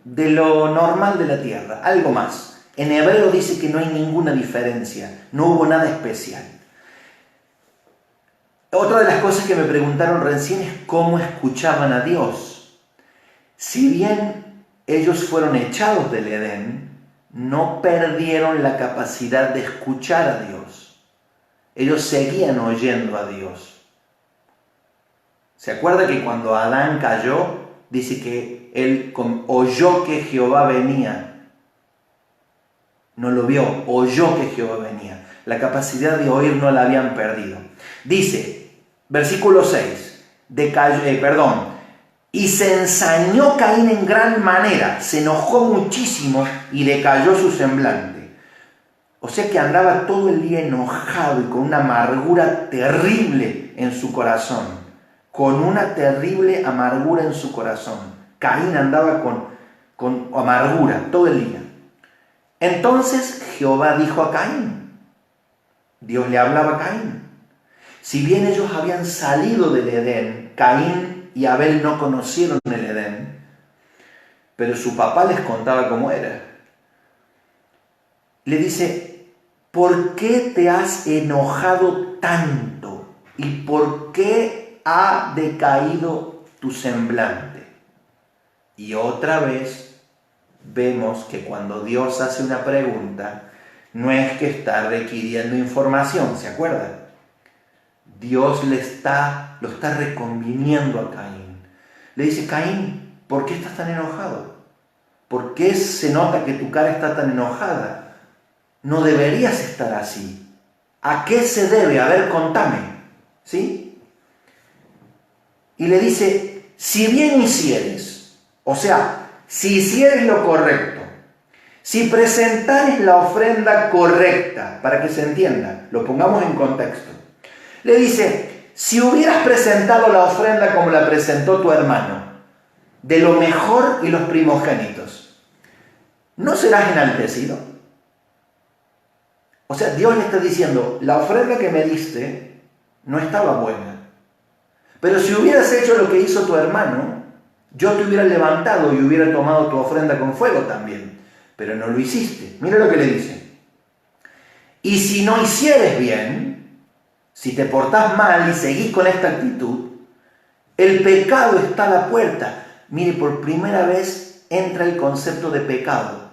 normal de la tierra, algo más. En hebreo dice que no hay ninguna diferencia, no hubo nada especial. Otra de las cosas que me preguntaron recién es cómo escuchaban a Dios. Si bien ellos fueron echados del Edén, no perdieron la capacidad de escuchar a Dios. Ellos seguían oyendo a Dios. ¿Se acuerda que cuando Adán cayó, dice que él oyó que Jehová venía? No lo vio, oyó que Jehová venía. La capacidad de oír no la habían perdido. Dice, versículo 6, y se ensañó Caín en gran manera, se enojó muchísimo y decayó su semblante. O sea que andaba todo el día enojado y con una amargura terrible en su corazón. Con una terrible amargura en su corazón. Caín andaba con amargura todo el día. Entonces Jehová dijo a Caín, Dios le hablaba a Caín. Si bien ellos habían salido del Edén, Caín y Abel no conocieron el Edén, pero su papá les contaba cómo era. Le dice, ¿por qué te has enojado tanto? ¿Y por qué ha decaído tu semblante? Y otra vez vemos que cuando Dios hace una pregunta, no es que está requiriendo información, ¿se acuerdan? Dios lo está reconviniendo a Caín. Le dice, Caín, ¿por qué estás tan enojado? ¿Por qué se nota que tu cara está tan enojada? No deberías estar así. ¿A qué se debe? A ver, contame. ¿Sí? Y le dice, si bien hicieres, o sea, si hicieres lo correcto, si presentares la ofrenda correcta, para que se entienda, lo pongamos en contexto. Le dice, si hubieras presentado la ofrenda como la presentó tu hermano, de lo mejor y los primogénitos, ¿no serás enaltecido? O sea, Dios le está diciendo, la ofrenda que me diste no estaba buena. Pero si hubieras hecho lo que hizo tu hermano, yo te hubiera levantado y hubiera tomado tu ofrenda con fuego también. Pero no lo hiciste. Mira lo que le dice. Y si no hicieres bien, si te portás mal y seguís con esta actitud, el pecado está a la puerta. Mire, por primera vez entra el concepto de pecado.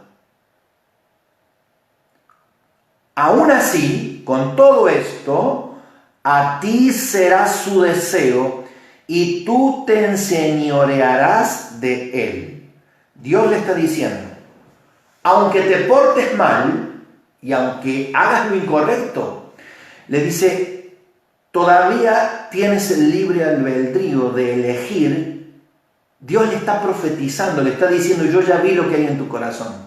Aún así, con todo esto, a ti será su deseo y tú te enseñorearás de él. Dios le está diciendo, aunque te portes mal y aunque hagas lo incorrecto, le dice, todavía tienes el libre albedrío de elegir. Dios le está profetizando, le está diciendo, yo ya vi lo que hay en tu corazón.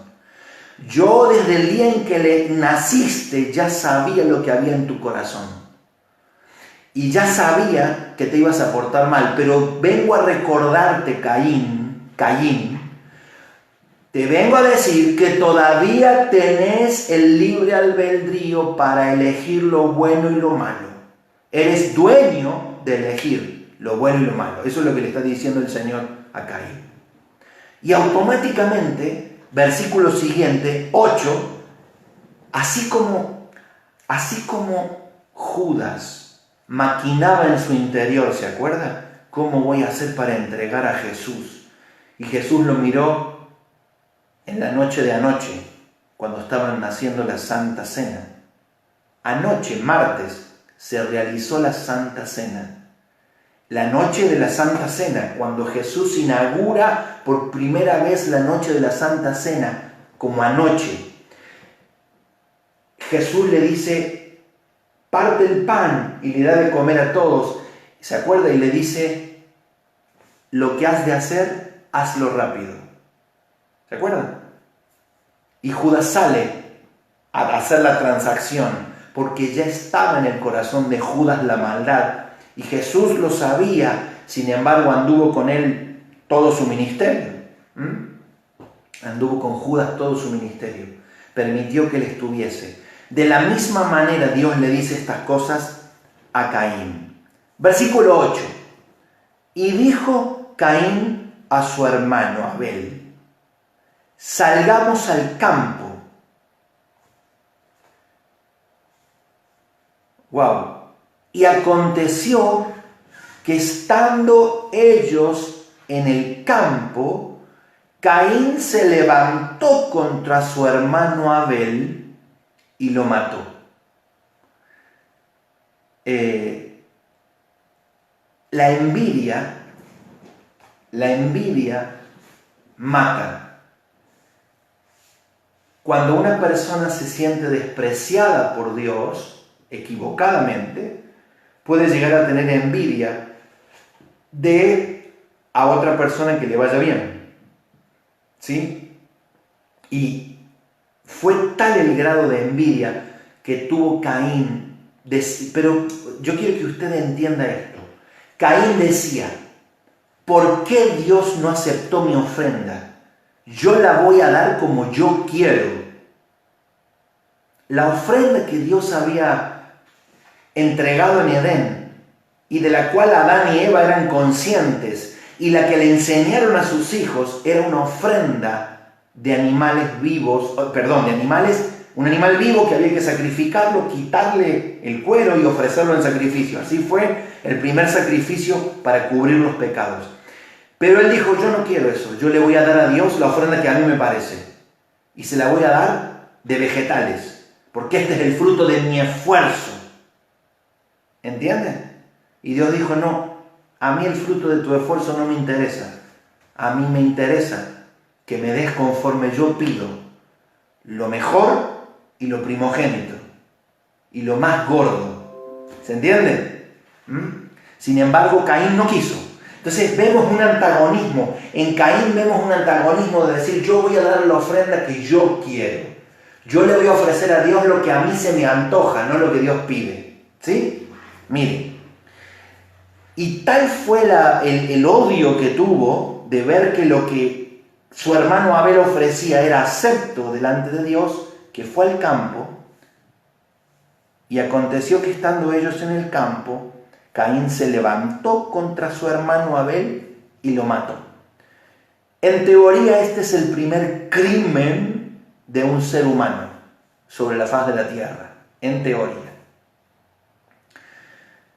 Yo desde el día en que le naciste ya sabía lo que había en tu corazón. Y ya sabía que te ibas a portar mal, pero vengo a recordarte, Caín, te vengo a decir que todavía tenés el libre albedrío para elegir lo bueno y lo malo. Eres dueño de elegir lo bueno y lo malo. Eso es lo que le está diciendo el Señor a Caín. Y automáticamente, versículo siguiente, 8, así como Judas maquinaba en su interior, ¿se acuerda? ¿Cómo voy a hacer para entregar a Jesús? Y Jesús lo miró en la noche de anoche, cuando estaban haciendo la Santa Cena. Anoche, martes, se realizó la Santa Cena. La noche de la Santa Cena, cuando Jesús inaugura por primera vez la noche de la Santa Cena, como anoche. Jesús le dice, parte el pan y le da de comer a todos. ¿Se acuerda? Y le dice, lo que has de hacer, hazlo rápido. ¿Se acuerdan? Y Judas sale a hacer la transacción, porque ya estaba en el corazón de Judas la maldad. Y Jesús lo sabía, sin embargo anduvo con él todo su ministerio. Anduvo con Judas todo su ministerio. Permitió que él estuviese. De la misma manera Dios le dice estas cosas a Caín. Versículo 8. Y dijo Caín a su hermano Abel, salgamos al campo. Wow. Y aconteció que estando ellos en el campo, Caín se levantó contra su hermano Abel y lo mató. La envidia mata. Cuando una persona se siente despreciada por Dios, equivocadamente, puede llegar a tener envidia a otra persona que le vaya bien. ¿Sí? Y fue tal el grado de envidia que tuvo Caín. Pero yo quiero que usted entienda esto. Caín decía, ¿por qué Dios no aceptó mi ofrenda? Yo la voy a dar como yo quiero. La ofrenda que Dios había entregado en Edén y de la cual Adán y Eva eran conscientes y la que le enseñaron a sus hijos era una ofrenda de animales vivos, un animal vivo que había que sacrificarlo, quitarle el cuero y ofrecerlo en sacrificio. Así fue el primer sacrificio para cubrir los pecados. Pero él dijo, yo no quiero eso, yo le voy a dar a Dios la ofrenda que a mí me parece. Y se la voy a dar de vegetales, porque este es el fruto de mi esfuerzo. ¿Entienden? Y Dios dijo, no, a mí el fruto de tu esfuerzo no me interesa. A mí me interesa que me des conforme yo pido, lo mejor y lo primogénito, y lo más gordo. ¿Se entiende? Sin embargo, Caín no quiso. Entonces vemos un antagonismo. En Caín vemos un antagonismo de decir, yo voy a dar la ofrenda que yo quiero. Yo le voy a ofrecer a Dios lo que a mí se me antoja, no lo que Dios pide. ¿Sí? Miren. Y tal fue el odio que tuvo de ver que lo que su hermano Abel ofrecía era acepto delante de Dios, que fue al campo. Y aconteció que estando ellos en el campo, Caín se levantó contra su hermano Abel y lo mató. En teoría, este es el primer crimen de un ser humano sobre la faz de la tierra. En teoría.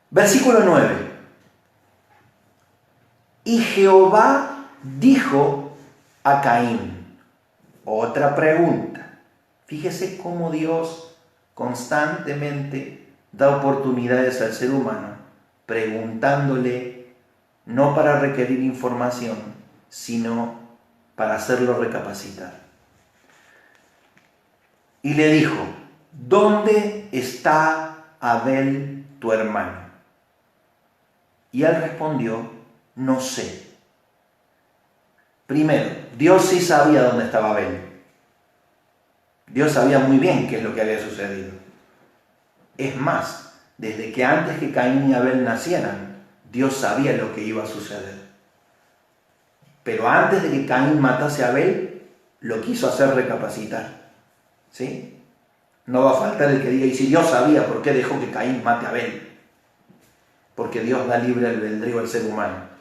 Versículo 9. Y Jehová dijo a Caín, otra pregunta. Fíjese cómo Dios constantemente da oportunidades al ser humano, preguntándole, no para requerir información, sino para hacerlo recapacitar. Y le dijo, ¿dónde está Abel tu hermano? Y él respondió, no sé. Primero, Dios sí sabía dónde estaba Abel. Dios sabía muy bien qué es lo que había sucedido. Es más, desde que antes que Caín y Abel nacieran, Dios sabía lo que iba a suceder. Pero antes de que Caín matase a Abel, lo quiso hacer recapacitar. ¿Sí? No va a faltar el que diga, y si Dios sabía, ¿por qué dejó que Caín mate a Abel? Porque Dios da libre albedrío al ser humano.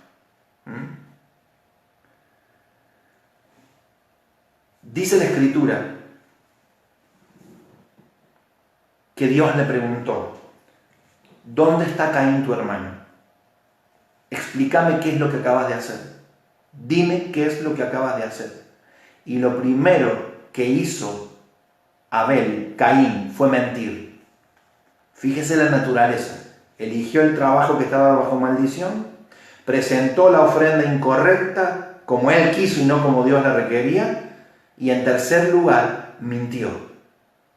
Dice la Escritura que Dios le preguntó, ¿dónde está Caín tu hermano? Explícame qué es lo que acabas de hacer. Dime qué es lo que acabas de hacer. Y lo primero que hizo Caín, fue mentir. Fíjese la naturaleza. Eligió el trabajo que estaba bajo maldición, presentó la ofrenda incorrecta, como él quiso y no como Dios la requería, y en tercer lugar, mintió.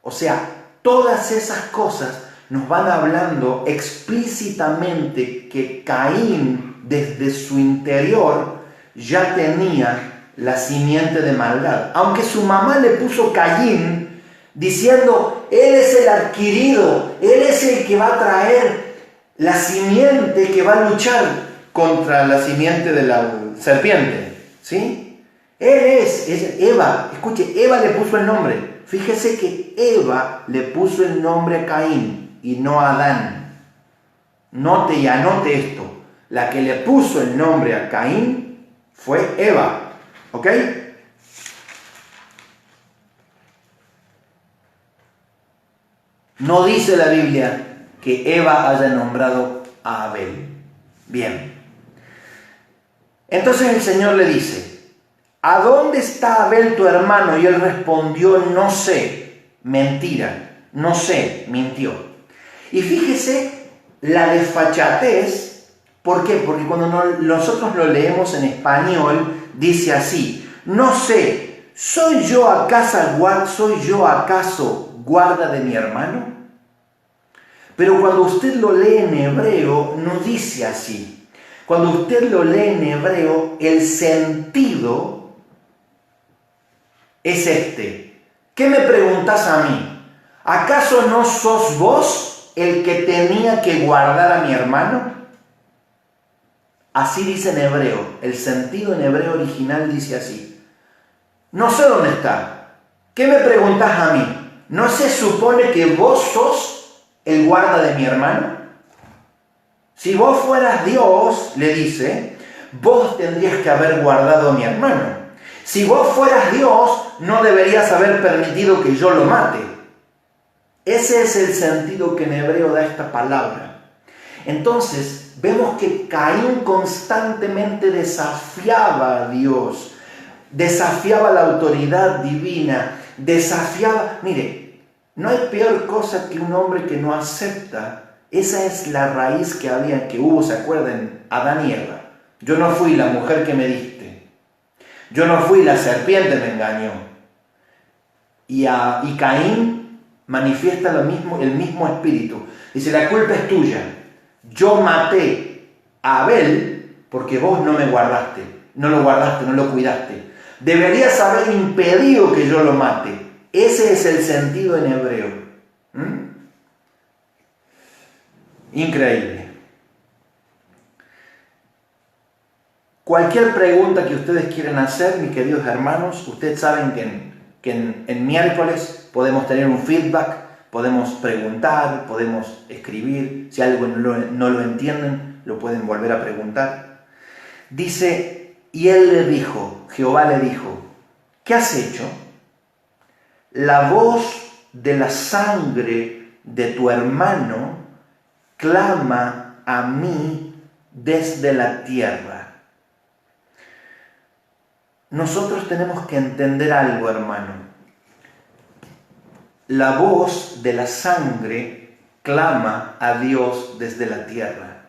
O sea, todas esas cosas nos van hablando explícitamente que Caín, desde su interior, ya tenía la simiente de maldad. Aunque su mamá le puso Caín, diciendo, él es el adquirido, él es el que va a traer la simiente que va a luchar contra la simiente de la serpiente, ¿sí? Él es Eva. Escuche, Eva le puso el nombre. Fíjese que Eva le puso el nombre a Caín y no a Adán. Note y anote esto. La que le puso el nombre a Caín fue Eva. ¿Ok? No dice la Biblia que Eva haya nombrado a Abel. Bien. Entonces el Señor le dice, ¿a dónde está Abel tu hermano? Y él respondió, no sé. Mentira. No sé. Mintió. Y fíjese la desfachatez. ¿Por qué? Porque cuando nosotros lo leemos en español, dice así, no sé, ¿soy yo acaso guarda de mi hermano? Pero cuando usted lo lee en hebreo, no dice así. Cuando usted lo lee en hebreo, el sentido es este. ¿Qué me preguntas a mí? ¿Acaso no sos vos el que tenía que guardar a mi hermano? Así dice en hebreo. El sentido en hebreo original dice así. No sé dónde está. ¿Qué me preguntas a mí? ¿No se supone que vos sos el guarda de mi hermano? Si vos fueras Dios, le dice, vos tendrías que haber guardado a mi hermano. Si vos fueras Dios, no deberías haber permitido que yo lo mate. Ese es el sentido que en hebreo da esta palabra. Entonces, vemos que Caín constantemente desafiaba a Dios, desafiaba la autoridad divina, desafiaba... Mire, no hay peor cosa que un hombre que no acepta. Esa es la raíz que hubo, ¿se acuerdan? Adán y Eva. Yo no fui la mujer que me diste. Yo no fui la serpiente me engañó. Y Caín manifiesta el mismo espíritu. Dice, la culpa es tuya. Yo maté a Abel porque vos no me guardaste. No lo guardaste, no lo cuidaste. Deberías haber impedido que yo lo mate. Ese es el sentido en hebreo. Increíble. Cualquier pregunta que ustedes quieran hacer, mis queridos hermanos, ustedes saben que en miércoles podemos tener un feedback, podemos preguntar, podemos escribir. Si algo no lo entienden, lo pueden volver a preguntar. Dice, y él le dijo, Jehová le dijo, ¿qué has hecho? La voz de la sangre de tu hermano clama a mí desde la tierra. Nosotros tenemos que entender algo, hermano. La voz de la sangre clama a Dios desde la tierra.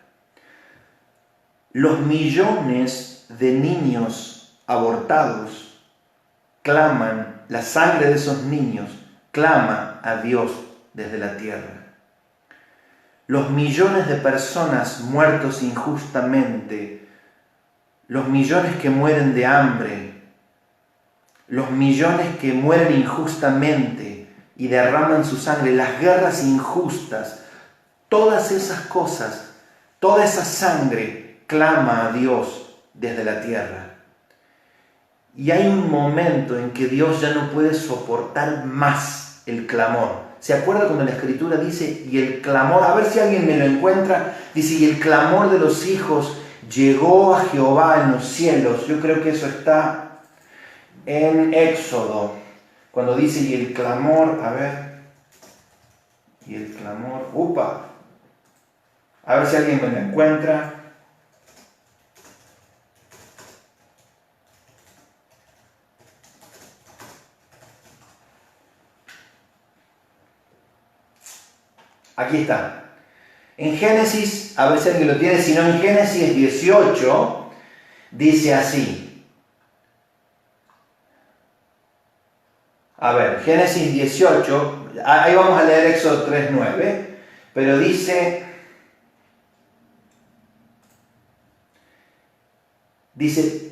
Los millones de niños abortados claman, la sangre de esos niños clama a Dios desde la tierra. Los millones de personas muertos injustamente, los millones que mueren de hambre, los millones que mueren injustamente y derraman su sangre, las guerras injustas, todas esas cosas, toda esa sangre clama a Dios desde la tierra. Y hay un momento en que Dios ya no puede soportar más el clamor. ¿Se acuerda cuando la Escritura dice, y el clamor, a ver si alguien me lo encuentra, dice, y el clamor de los hijos llegó a Jehová en los cielos? Yo creo que eso está en Éxodo, cuando dice, y el clamor, a ver, y el clamor, a ver si alguien me lo encuentra. Aquí está. En Génesis, a ver si alguien lo tiene, si no en Génesis 18, dice así. A ver, Génesis 18, ahí vamos a leer Éxodo 3:9, pero dice,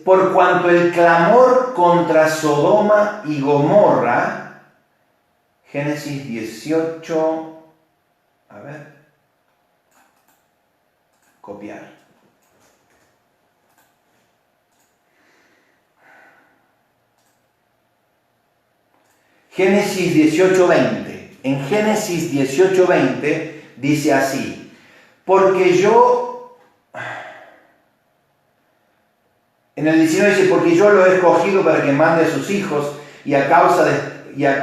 por cuanto el clamor contra Sodoma y Gomorra, Génesis 18, a ver, copiar. Génesis 18:20. En Génesis 18:20 dice así, porque yo, en el 19 dice, porque yo lo he escogido para que mande a sus hijos y a causa de,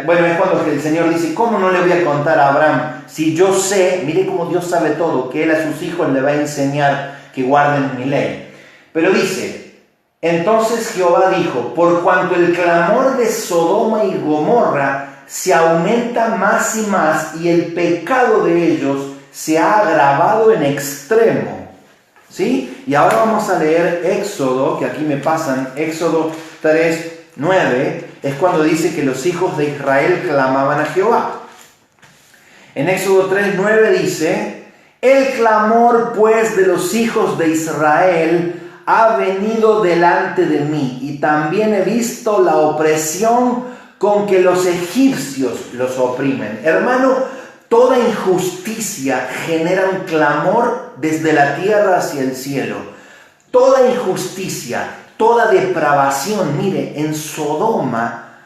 bueno, es cuando el Señor dice, ¿cómo no le voy a contar a Abraham si yo sé, mire cómo Dios sabe todo, que él a sus hijos le va a enseñar que guarden mi ley? Pero dice, entonces Jehová dijo, por cuanto el clamor de Sodoma y Gomorra se aumenta más y más y el pecado de ellos se ha agravado en extremo. ¿Sí? Y ahora vamos a leer Éxodo, que aquí me pasan, Éxodo 3:9, es cuando dice que los hijos de Israel clamaban a Jehová. En Éxodo 3:9 dice, el clamor pues de los hijos de Israel ha venido delante de mí, y también he visto la opresión con que los egipcios los oprimen. Hermano, toda injusticia genera un clamor desde la tierra hacia el cielo. Toda injusticia, toda depravación. Mire, en Sodoma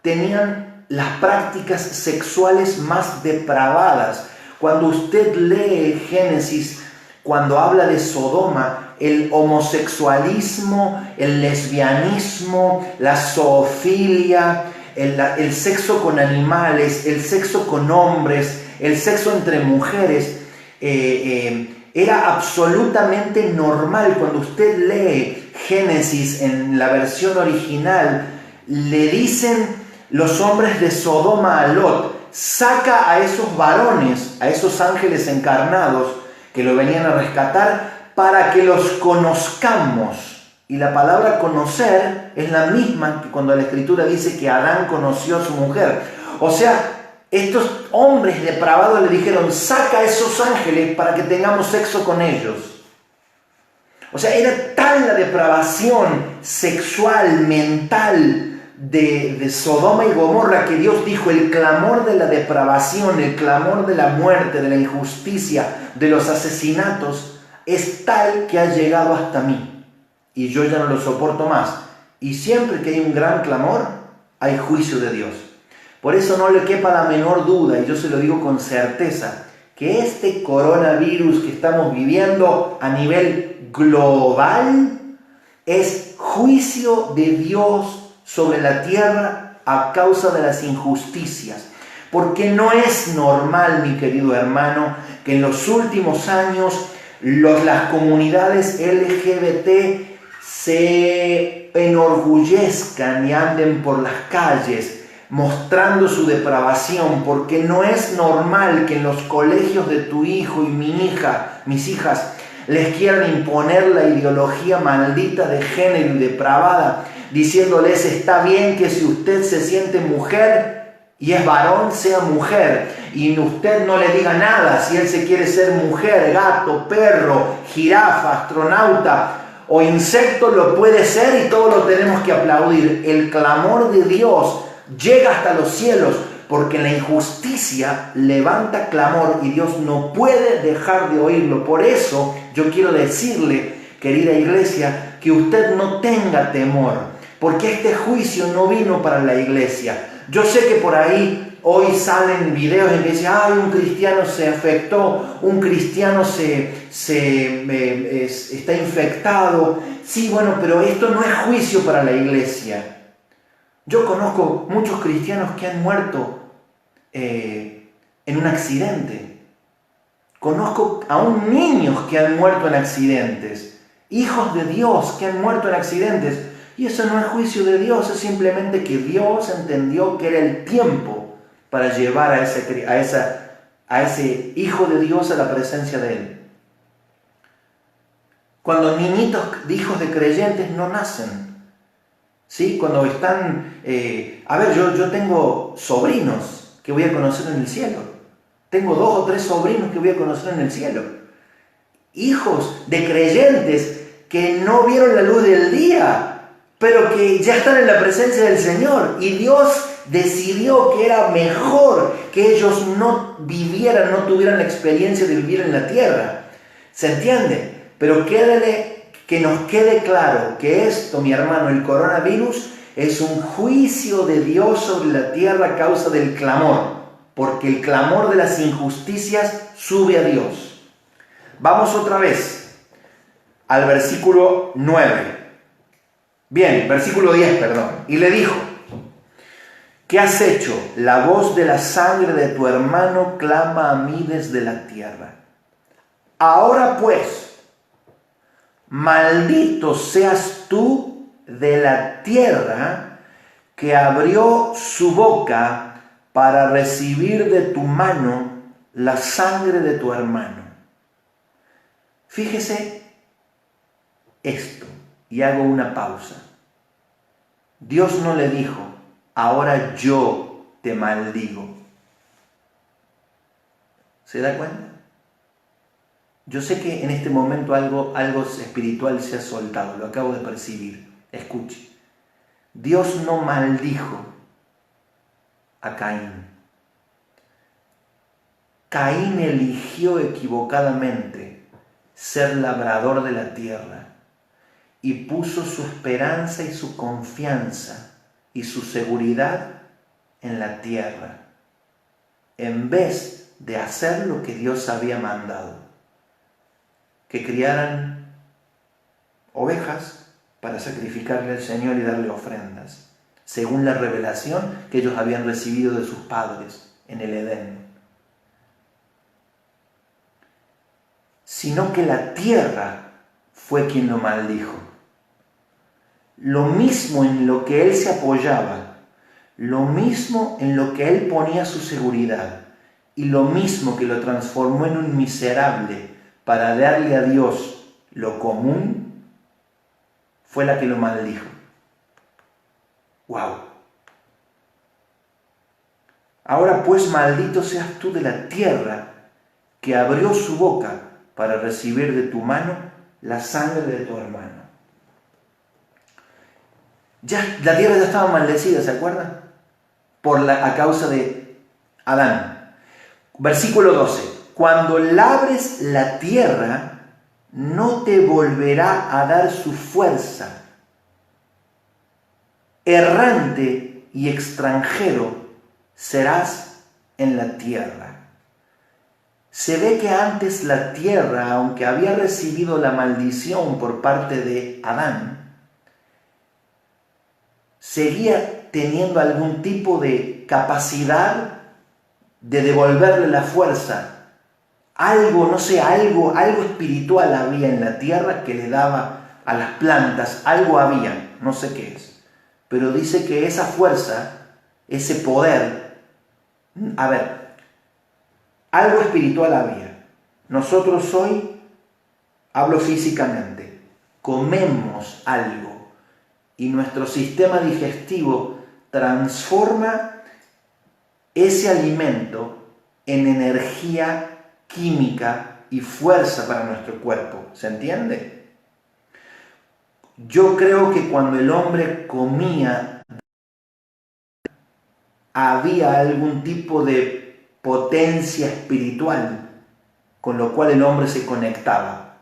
tenían las prácticas sexuales más depravadas. Cuando usted lee Génesis, cuando habla de Sodoma, el homosexualismo, el lesbianismo, la zoofilia, el sexo con animales, el sexo con hombres, el sexo entre mujeres, era absolutamente normal. Cuando usted lee Génesis en la versión original, le dicen los hombres de Sodoma a Lot, saca a esos varones, a esos ángeles encarnados, que lo venían a rescatar, para que los conozcamos. Y la palabra conocer es la misma que cuando la Escritura dice que Adán conoció a su mujer. O sea, estos hombres depravados le dijeron, saca a esos ángeles para que tengamos sexo con ellos. O sea, era tal la depravación sexual, mental de Sodoma y Gomorra, que Dios dijo, el clamor de la depravación, el clamor de la muerte, de la injusticia, de los asesinatos, es tal que ha llegado hasta mí, y yo ya no lo soporto más. Y siempre que hay un gran clamor, hay juicio de Dios. Por eso no le quepa la menor duda, y yo se lo digo con certeza, que este coronavirus que estamos viviendo a nivel global es juicio de Dios sobre la tierra a causa de las injusticias. Porque no es normal, mi querido hermano, que en los últimos años las comunidades LGBT se enorgullezcan y anden por las calles mostrando su depravación, porque no es normal que en los colegios de tu hijo y mis hijas, les quieran imponer la ideología maldita de género y depravada, diciéndoles, está bien que si usted se siente mujer y es varón, sea mujer, y usted no le diga nada si él se quiere ser mujer, gato, perro, jirafa, astronauta o insecto, lo puede ser y todos lo tenemos que aplaudir. El clamor de Dios llega hasta los cielos, porque la injusticia levanta clamor y Dios no puede dejar de oírlo. Por eso yo quiero decirle, querida iglesia, que usted no tenga temor, porque este juicio no vino para la iglesia. Yo sé que por ahí hoy salen videos en que dicen, ay, un cristiano se afectó, un cristiano está infectado. Sí, bueno, pero esto no es juicio para la iglesia. Yo conozco muchos cristianos que han muerto en un accidente. Conozco aún niños que han muerto en accidentes, hijos de Dios que han muerto en accidentes. Y eso no es juicio de Dios, es simplemente que Dios entendió que era el tiempo para llevar a ese hijo de Dios a la presencia de Él. Cuando niñitos, hijos de creyentes, no nacen. ¿sí? Cuando están... yo tengo sobrinos que voy a conocer en el cielo. Tengo 2 o 3 sobrinos que voy a conocer en el cielo. Hijos de creyentes que no vieron la luz del día, pero que ya están en la presencia del Señor. Y Dios decidió que era mejor que ellos no vivieran, no tuvieran la experiencia de vivir en la tierra. ¿Se entiende? Pero que nos quede claro que esto, mi hermano, el coronavirus, es un juicio de Dios sobre la tierra a causa del clamor, porque el clamor de las injusticias sube a Dios. Vamos otra vez al versículo 9. Bien, versículo 10, perdón. Y le dijo: ¿qué has hecho? La voz de la sangre de tu hermano clama a mí desde la tierra. Ahora pues, maldito seas tú de la tierra que abrió su boca para recibir de tu mano la sangre de tu hermano. Fíjese esto, y hago una pausa. Dios no le dijo: ahora yo te maldigo. ¿Se da cuenta? Yo sé que en este momento algo espiritual se ha soltado, lo acabo de percibir. Escuche. Dios no maldijo a Caín. Caín eligió equivocadamente ser labrador de la tierra y puso su esperanza y su confianza y su seguridad en la tierra, en vez de hacer lo que Dios había mandado, que criaran ovejas para sacrificarle al Señor y darle ofrendas, según la revelación que ellos habían recibido de sus padres en el Edén. Sino que la tierra fue quien lo maldijo. Lo mismo en lo que él se apoyaba, lo mismo en lo que él ponía su seguridad, y lo mismo que lo transformó en un miserable para darle a Dios lo común, fue la que lo maldijo. ¡Wow! Ahora pues, maldito seas tú de la tierra que abrió su boca para recibir de tu mano la sangre de tu hermano. Ya la tierra ya estaba maldecida, ¿se acuerdan? A causa de Adán. Versículo 12. Cuando labres la tierra, no te volverá a dar su fuerza. Errante y extranjero serás en la tierra. Se ve que antes la tierra, aunque había recibido la maldición por parte de Adán, seguía teniendo algún tipo de capacidad de devolverle la fuerza. Algo, no sé, algo espiritual había en la tierra que le daba a las plantas, algo había, no sé qué es. Pero dice que esa fuerza, ese poder, algo espiritual había. Nosotros hoy, hablo físicamente, comemos algo y nuestro sistema digestivo transforma ese alimento en energía química y fuerza para nuestro cuerpo. ¿Se entiende? Yo creo que cuando el hombre comía, había algún tipo de potencia espiritual con lo cual el hombre se conectaba.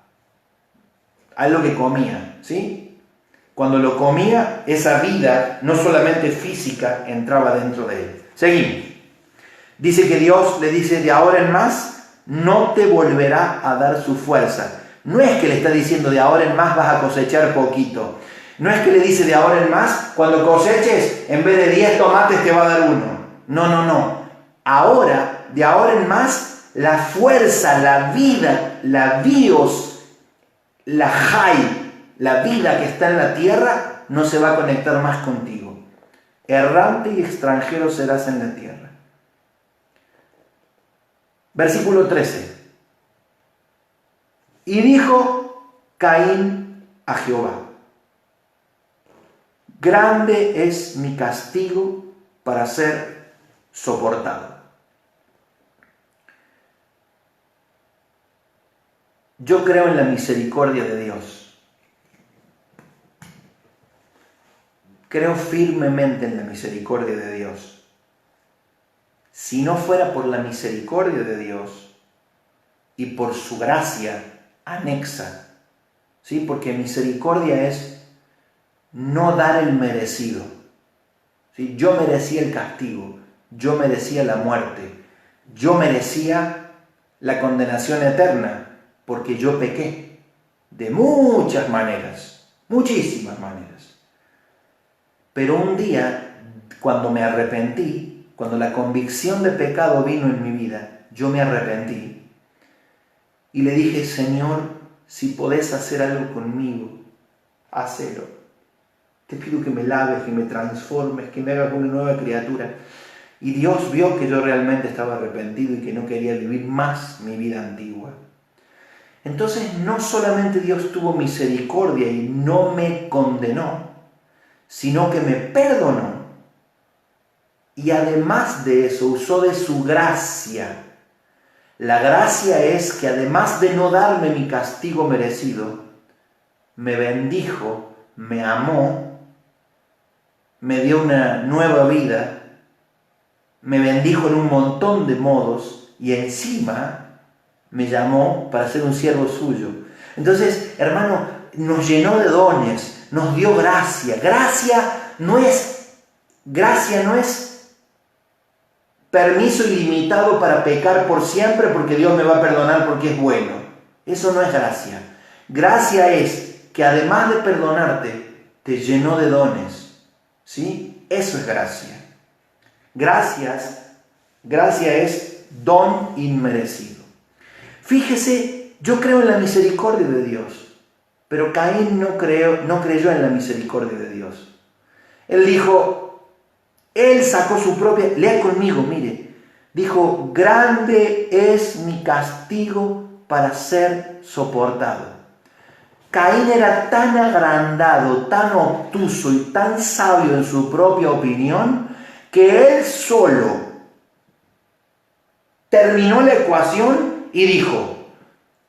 Algo que comía, ¿sí? Cuando lo comía, esa vida, no solamente física, entraba dentro de él. Seguimos. Dice que Dios le dice: de ahora en más, no te volverá a dar su fuerza. No es que le está diciendo: de ahora en más vas a cosechar poquito. No es que le dice: de ahora en más, cuando coseches, en vez de 10 tomates te va a dar 1. No. Ahora, de ahora en más, la fuerza, la vida, la bios, la hay, la vida que está en la tierra, no se va a conectar más contigo. Errante y extranjero serás en la tierra. Versículo 13. Y dijo Caín a Jehová: grande es mi castigo para ser soportado. Yo creo en la misericordia de Dios. Creo firmemente en la misericordia de Dios. Si no fuera por la misericordia de Dios y por su gracia anexa, ¿sí? Porque misericordia es no dar el merecido. ¿Sí? Yo merecía el castigo, yo merecía la muerte, yo merecía la condenación eterna, porque yo pequé de muchas maneras, muchísimas maneras. Pero un día, cuando me arrepentí, cuando la convicción de pecado vino en mi vida, yo me arrepentí y le dije: Señor, si podés hacer algo conmigo, hacelo. Te pido que me laves, que me transformes, que me hagas una nueva criatura. Y Dios vio que yo realmente estaba arrepentido y que no quería vivir más mi vida antigua. Entonces no solamente Dios tuvo misericordia y no me condenó, sino que me perdonó. Y además de eso, usó de su gracia. La gracia es que además de no darme mi castigo merecido, me bendijo, me amó, me dio una nueva vida, me bendijo en un montón de modos y encima me llamó para ser un siervo suyo. Entonces, hermano, nos llenó de dones, nos dio gracia. Gracia no es permiso ilimitado para pecar por siempre porque Dios me va a perdonar porque es bueno. Eso no es gracia. Gracia es que además de perdonarte, te llenó de dones. ¿Sí? Eso es gracia. Gracia es don inmerecido. Fíjese, yo creo en la misericordia de Dios, pero Caín no creyó en la misericordia de Dios. Él sacó su propia, lea conmigo, mire, dijo: grande es mi castigo para ser soportado. Caín era tan agrandado, tan obtuso y tan sabio en su propia opinión, que él solo terminó la ecuación y dijo: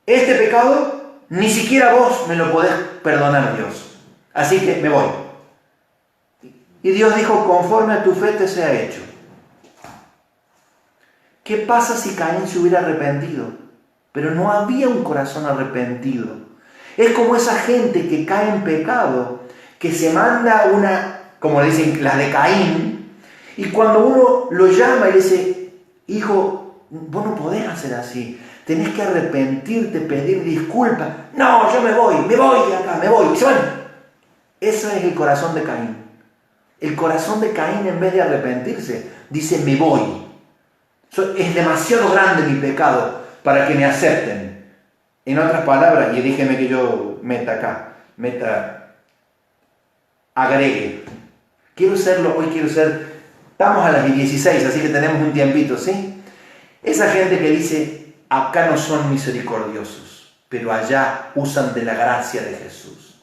este pecado ni siquiera vos me lo podés perdonar, Dios. Así que me voy. Y Dios dijo: conforme a tu fe te sea hecho. ¿Qué pasa si Caín se hubiera arrepentido? Pero no había un corazón arrepentido. Es como esa gente que cae en pecado, que se manda como le dicen, las de Caín, y cuando uno lo llama y le dice: hijo, vos no podés hacer así, tenés que arrepentirte, pedir disculpas. No, yo me voy de acá, me voy. Y se van. Ese es el corazón de Caín. El corazón de Caín, en vez de arrepentirse, dice: me voy. Es demasiado grande mi pecado para que me acepten. En otras palabras, y déjeme que yo agregue. Estamos a las 16, así que tenemos un tiempito, ¿sí? Esa gente que dice: acá no son misericordiosos, pero allá usan de la gracia de Jesús.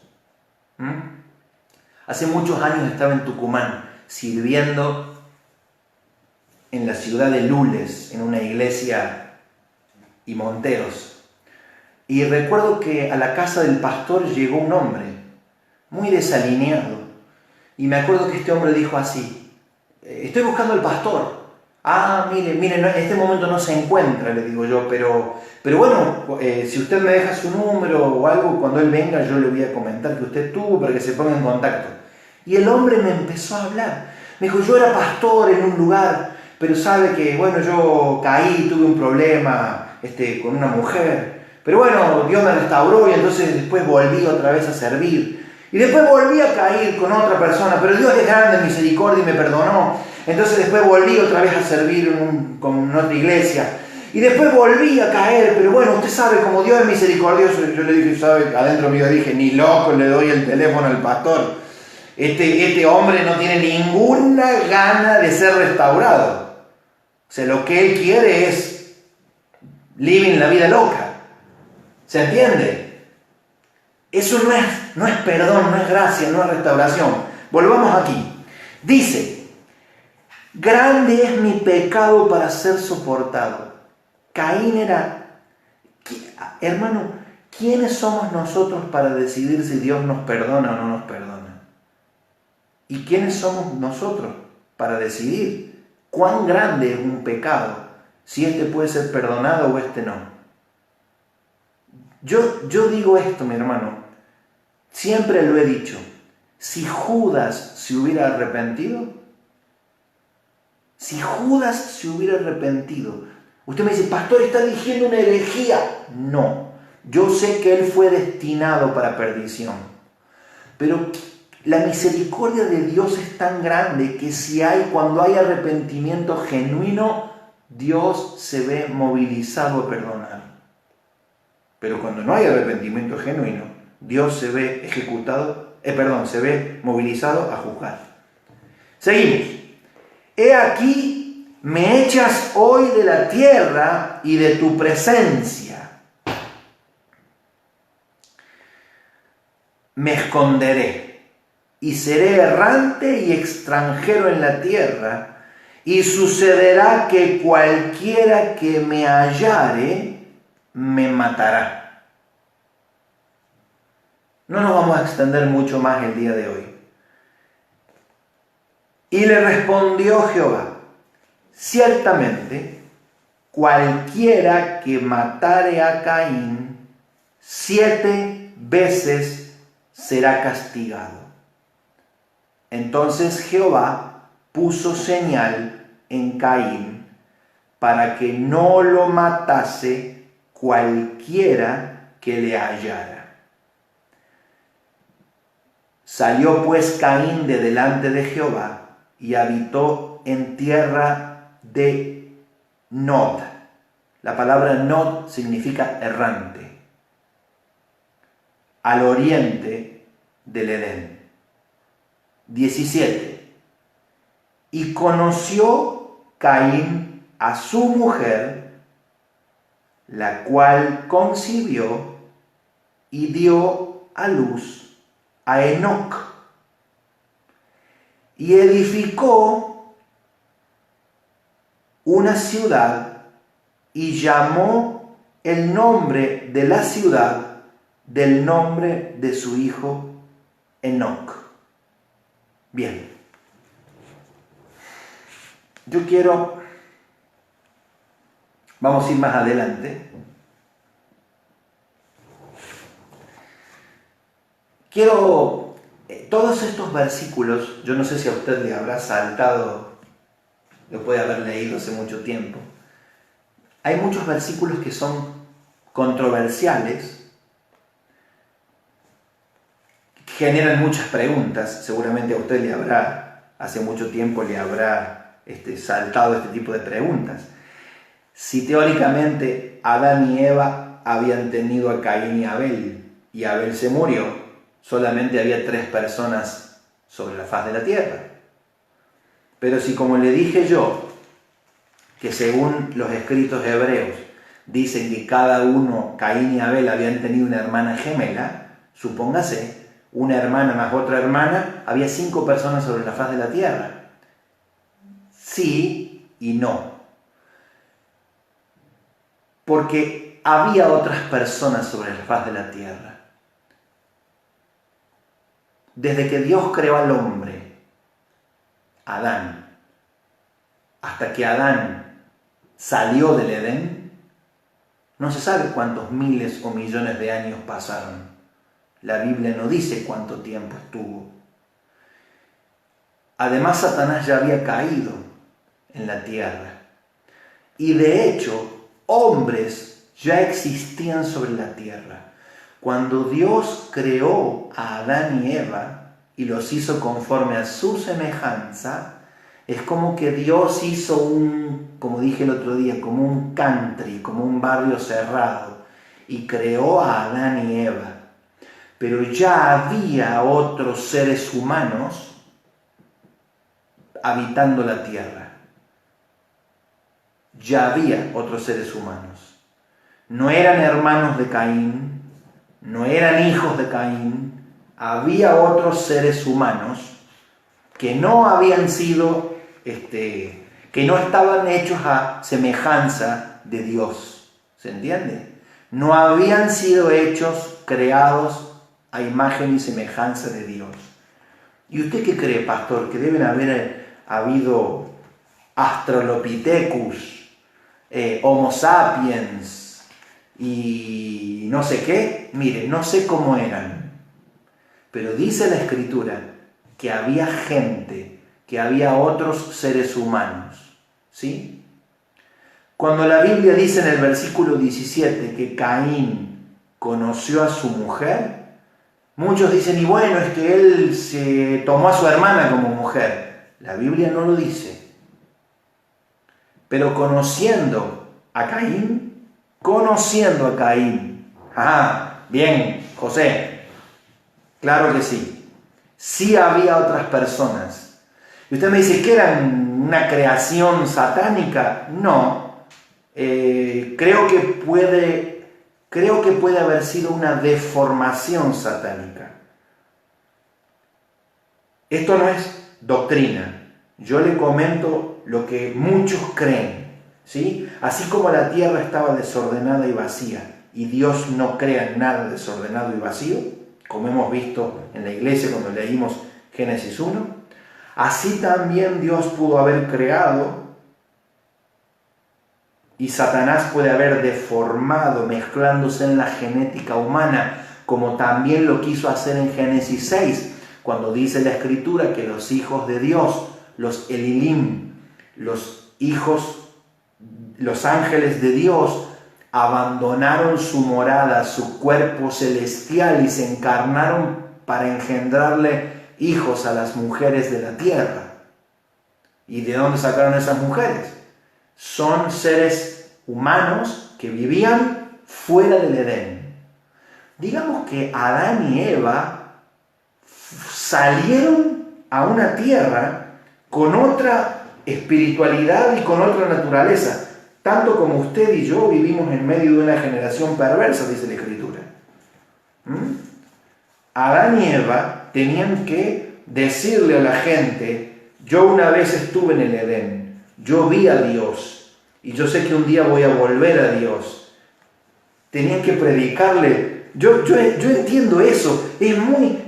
Hace muchos años estaba en Tucumán, sirviendo en la ciudad de Lules, en una iglesia y Monteros. Y recuerdo que a la casa del pastor llegó un hombre, muy desalineado. Y me acuerdo que este hombre dijo así: estoy buscando al pastor. Ah, mire, en este momento no se encuentra, le digo yo, pero bueno, si usted me deja su número o algo, cuando él venga yo le voy a comentar que usted tuvo para que se ponga en contacto. Y el hombre me empezó a hablar. Me dijo: yo era pastor en un lugar, pero sabe que, bueno, yo caí, tuve un problema con una mujer. Pero bueno, Dios me restauró y entonces después volví otra vez a servir. Y después volví a caer con otra persona, pero Dios es grande en misericordia y me perdonó. Entonces después volví otra vez a servir con otra iglesia. Y después volví a caer, pero bueno, usted sabe, como Dios es misericordioso. Yo le dije, ¿sabe? Adentro mío dije: ni loco le doy el teléfono al pastor. Este hombre no tiene ninguna gana de ser restaurado. O sea, lo que él quiere es living la vida loca. ¿Se entiende? Eso no es perdón, no es gracia, no es restauración. volvamos aquí. Dice, grande es mi pecado para ser soportado. Caín era, hermano, ¿quiénes somos nosotros para decidir si Dios nos perdona o no nos perdona? ¿Y quiénes somos nosotros para decidir cuán grande es un pecado? Si este puede ser perdonado o este no. Yo digo esto, mi hermano, siempre lo he dicho. Si Judas se hubiera arrepentido, usted me dice, pastor, está diciendo una herejía. No, yo sé que él fue destinado para perdición, pero la misericordia de Dios es tan grande que cuando hay arrepentimiento genuino, Dios se ve movilizado a perdonar. Pero cuando no hay arrepentimiento genuino, Dios se ve se ve movilizado a juzgar. Seguimos. He aquí, me echas hoy de la tierra y de tu presencia. Me esconderé y seré errante y extranjero en la tierra, y sucederá que cualquiera que me hallare me matará. No nos vamos a extender mucho más el día de hoy. Y le respondió Jehová, ciertamente, cualquiera que matare a Caín 7 veces será castigado. Entonces Jehová puso señal en Caín para que no lo matase cualquiera que le hallara. Salió pues Caín de delante de Jehová y habitó en tierra de Nod. La palabra Nod significa errante, al oriente del Edén. 17. Y conoció Caín a su mujer, la cual concibió y dio a luz a Enoc. Y edificó una ciudad y llamó el nombre de la ciudad del nombre de su hijo Enoc. Bien, vamos a ir más adelante. Todos estos versículos, yo no sé si a usted le habrá saltado, lo puede haber leído hace mucho tiempo. Hay muchos versículos que son controversiales, generan muchas preguntas. Seguramente a usted hace mucho tiempo le habrá saltado este tipo de preguntas. Si teóricamente Adán y Eva habían tenido a Caín y Abel se murió, solamente había 3 personas sobre la faz de la tierra. Pero si, como le dije yo, que según los escritos hebreos dicen que cada uno, Caín y Abel, habían tenido una hermana gemela, supóngase, una hermana más otra hermana, había 5 personas sobre la faz de la tierra. Sí y no. Porque había otras personas sobre la faz de la tierra. Desde que Dios creó al hombre, Adán, hasta que Adán salió del Edén, no se sabe cuántos miles o millones de años pasaron. La Biblia no dice cuánto tiempo estuvo. Además, Satanás ya había caído en la tierra. Y de hecho, hombres ya existían sobre la tierra. Cuando Dios creó a Adán y Eva y los hizo conforme a su semejanza, es como que Dios hizo como dije el otro día, como un country, como un barrio cerrado, y creó a Adán y Eva. Pero ya había otros seres humanos habitando la tierra. Ya había otros seres humanos. No eran hermanos de Caín, no eran hijos de Caín, había otros seres humanos que no habían sido, que no estaban hechos a semejanza de Dios. ¿Se entiende? No habían sido hechos, creados a imagen y semejanza de Dios. ¿Y usted qué cree, pastor? ¿Que deben haber habido Australopithecus, Homo sapiens y no sé qué? Mire, no sé cómo eran, pero dice la Escritura que había gente, que había otros seres humanos, ¿sí? Cuando la Biblia dice en el versículo 17 que Caín conoció a su mujer, muchos dicen, y bueno, es que él se tomó a su hermana como mujer. La Biblia no lo dice. Pero conociendo a Caín, bien, José, claro que sí. Sí había otras personas. Y usted me dice, ¿que eran una creación satánica? No. Creo que puede haber sido una deformación satánica. Esto no es doctrina. Yo le comento lo que muchos creen, ¿sí? Así como la tierra estaba desordenada y vacía, y Dios no crea nada desordenado y vacío, como hemos visto en la iglesia cuando leímos Génesis 1, así también Dios pudo haber creado, y Satanás puede haber deformado, mezclándose en la genética humana, como también lo quiso hacer en Génesis 6, cuando dice la Escritura que los hijos de Dios, los Elilim, los ángeles de Dios, abandonaron su morada, su cuerpo celestial y se encarnaron para engendrarle hijos a las mujeres de la tierra. ¿Y de dónde sacaron esas mujeres? Son seres humanos que vivían fuera del Edén. Digamos que Adán y Eva salieron a una tierra con otra espiritualidad y con otra naturaleza, tanto como usted y yo vivimos en medio de una generación perversa, dice la Escritura. Adán y Eva tenían que decirle a la gente, yo una vez estuve en el Edén, yo vi a Dios y yo sé que un día voy a volver a Dios. Tenían que predicarle. Yo entiendo eso. Es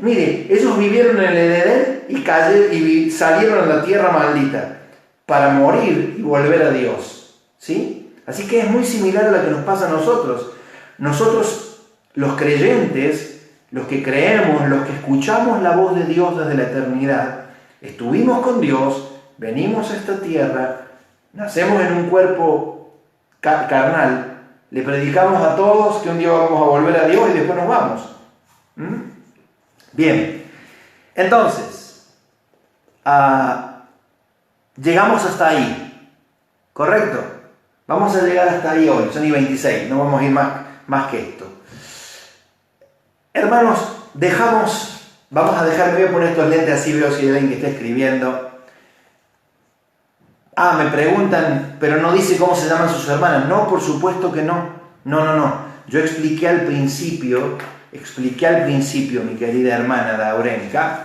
mire, ellos vivieron en el Edén y salieron a la tierra maldita para morir y volver a Dios, ¿sí? Así que es muy similar a lo que nos pasa a nosotros. Nosotros, los creyentes, los que creemos, los que escuchamos la voz de Dios desde la eternidad, estuvimos con Dios, venimos a esta tierra, nacemos en un cuerpo carnal, le predicamos a todos que un día vamos a volver a Dios y después nos vamos. Bien, entonces, llegamos hasta ahí, ¿correcto? Vamos a llegar hasta ahí hoy, son y 26, no vamos a ir más que esto. Hermanos, vamos a dejar, me voy a poner estos lentes así, veo si hay alguien que está escribiendo. Me preguntan, pero no dice cómo se llaman sus hermanas. No, por supuesto que no. No. Yo expliqué al principio, mi querida hermana Daurenka,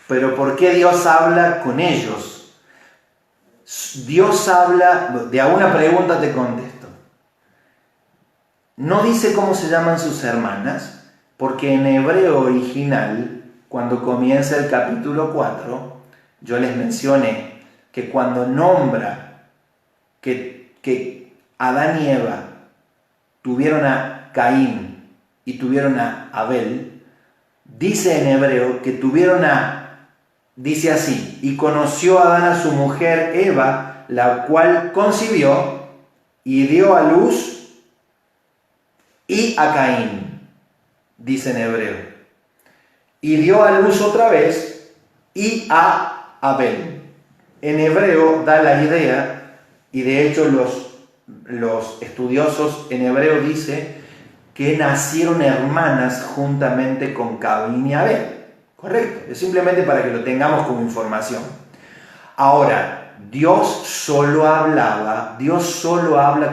pero ¿por qué Dios habla con ellos? Dios habla, de a una pregunta te contesto. No dice cómo se llaman sus hermanas, porque en hebreo original, cuando comienza el capítulo 4, yo les mencioné que cuando nombra que Adán y Eva tuvieron a Caín y tuvieron a Abel, dice en hebreo que dice así, y conoció Adán a su mujer Eva, la cual concibió y dio a luz y a Caín, dice en hebreo. Y dio a luz otra vez y a Abel. En hebreo da la idea, y de hecho los estudiosos en hebreo dicen que nacieron hermanas juntamente con Caín y Abel. Correcto, es simplemente para que lo tengamos como información. Ahora, Dios solo habla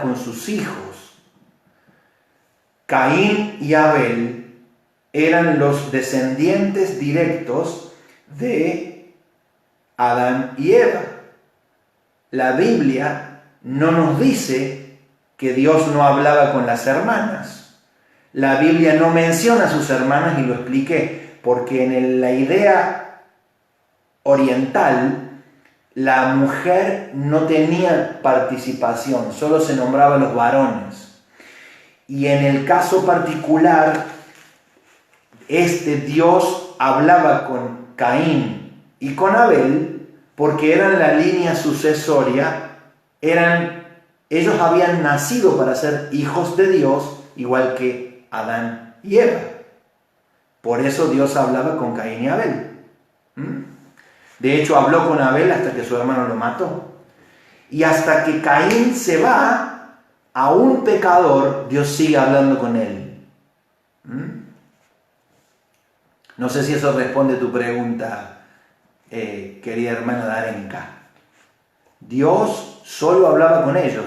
con sus hijos. Caín y Abel eran los descendientes directos de Adán y Eva. La Biblia no nos dice que Dios no hablaba con las hermanas. La Biblia no menciona a sus hermanas y lo expliqué, porque en la idea oriental la mujer no tenía participación, solo se nombraba a los varones. Y en el caso particular, Dios hablaba con Caín y con Abel porque eran la línea sucesoria, ellos habían nacido para ser hijos de Dios, igual que Adán y Eva. Por eso Dios hablaba con Caín y Abel. De hecho, habló con Abel hasta que su hermano lo mató. Y hasta que Caín se va, a un pecador, Dios sigue hablando con él. No sé si eso responde a tu pregunta, querida hermana Darenka. Dios solo hablaba con ellos,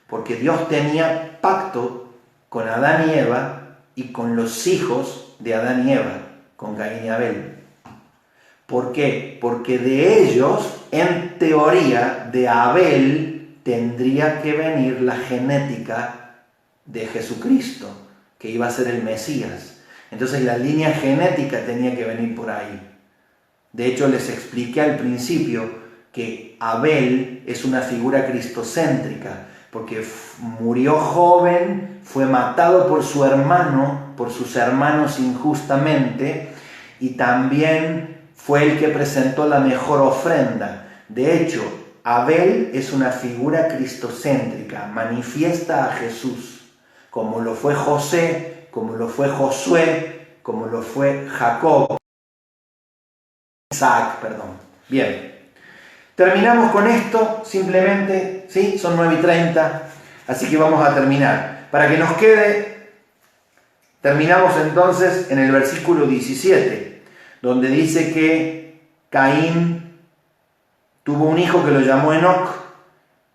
porque Dios tenía pacto con Adán y Eva y con los hijos de Adán y Eva, con Caín y Abel. ¿Por qué? Porque de ellos, en teoría, de Abel, tendría que venir la genética de Jesucristo, que iba a ser el Mesías. Entonces la línea genética tenía que venir por ahí. De hecho, les expliqué al principio que Abel es una figura cristocéntrica, porque murió joven, fue matado por su hermano, por sus hermanos injustamente, y también fue el que presentó la mejor ofrenda. De hecho, Abel es una figura cristocéntrica, manifiesta a Jesús, como lo fue José, como lo fue Josué, como lo fue Isaac. Bien, terminamos con esto, simplemente, ¿sí? Son 9:30, así que vamos a terminar. Para que nos quede, terminamos entonces en el versículo 17, donde dice que Caín tuvo un hijo que lo llamó Enoc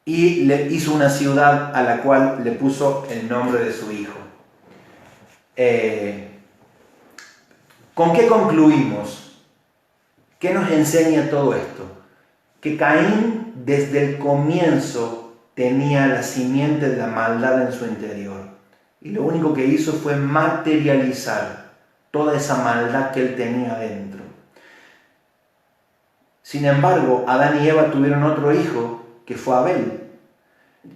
y le hizo una ciudad a la cual le puso el nombre de su hijo. ¿Con qué concluimos? ¿Qué nos enseña todo esto? Que Caín desde el comienzo tenía la simiente de la maldad en su interior. Y lo único que hizo fue materializar toda esa maldad que él tenía dentro. Sin embargo, Adán y Eva tuvieron otro hijo que fue Abel.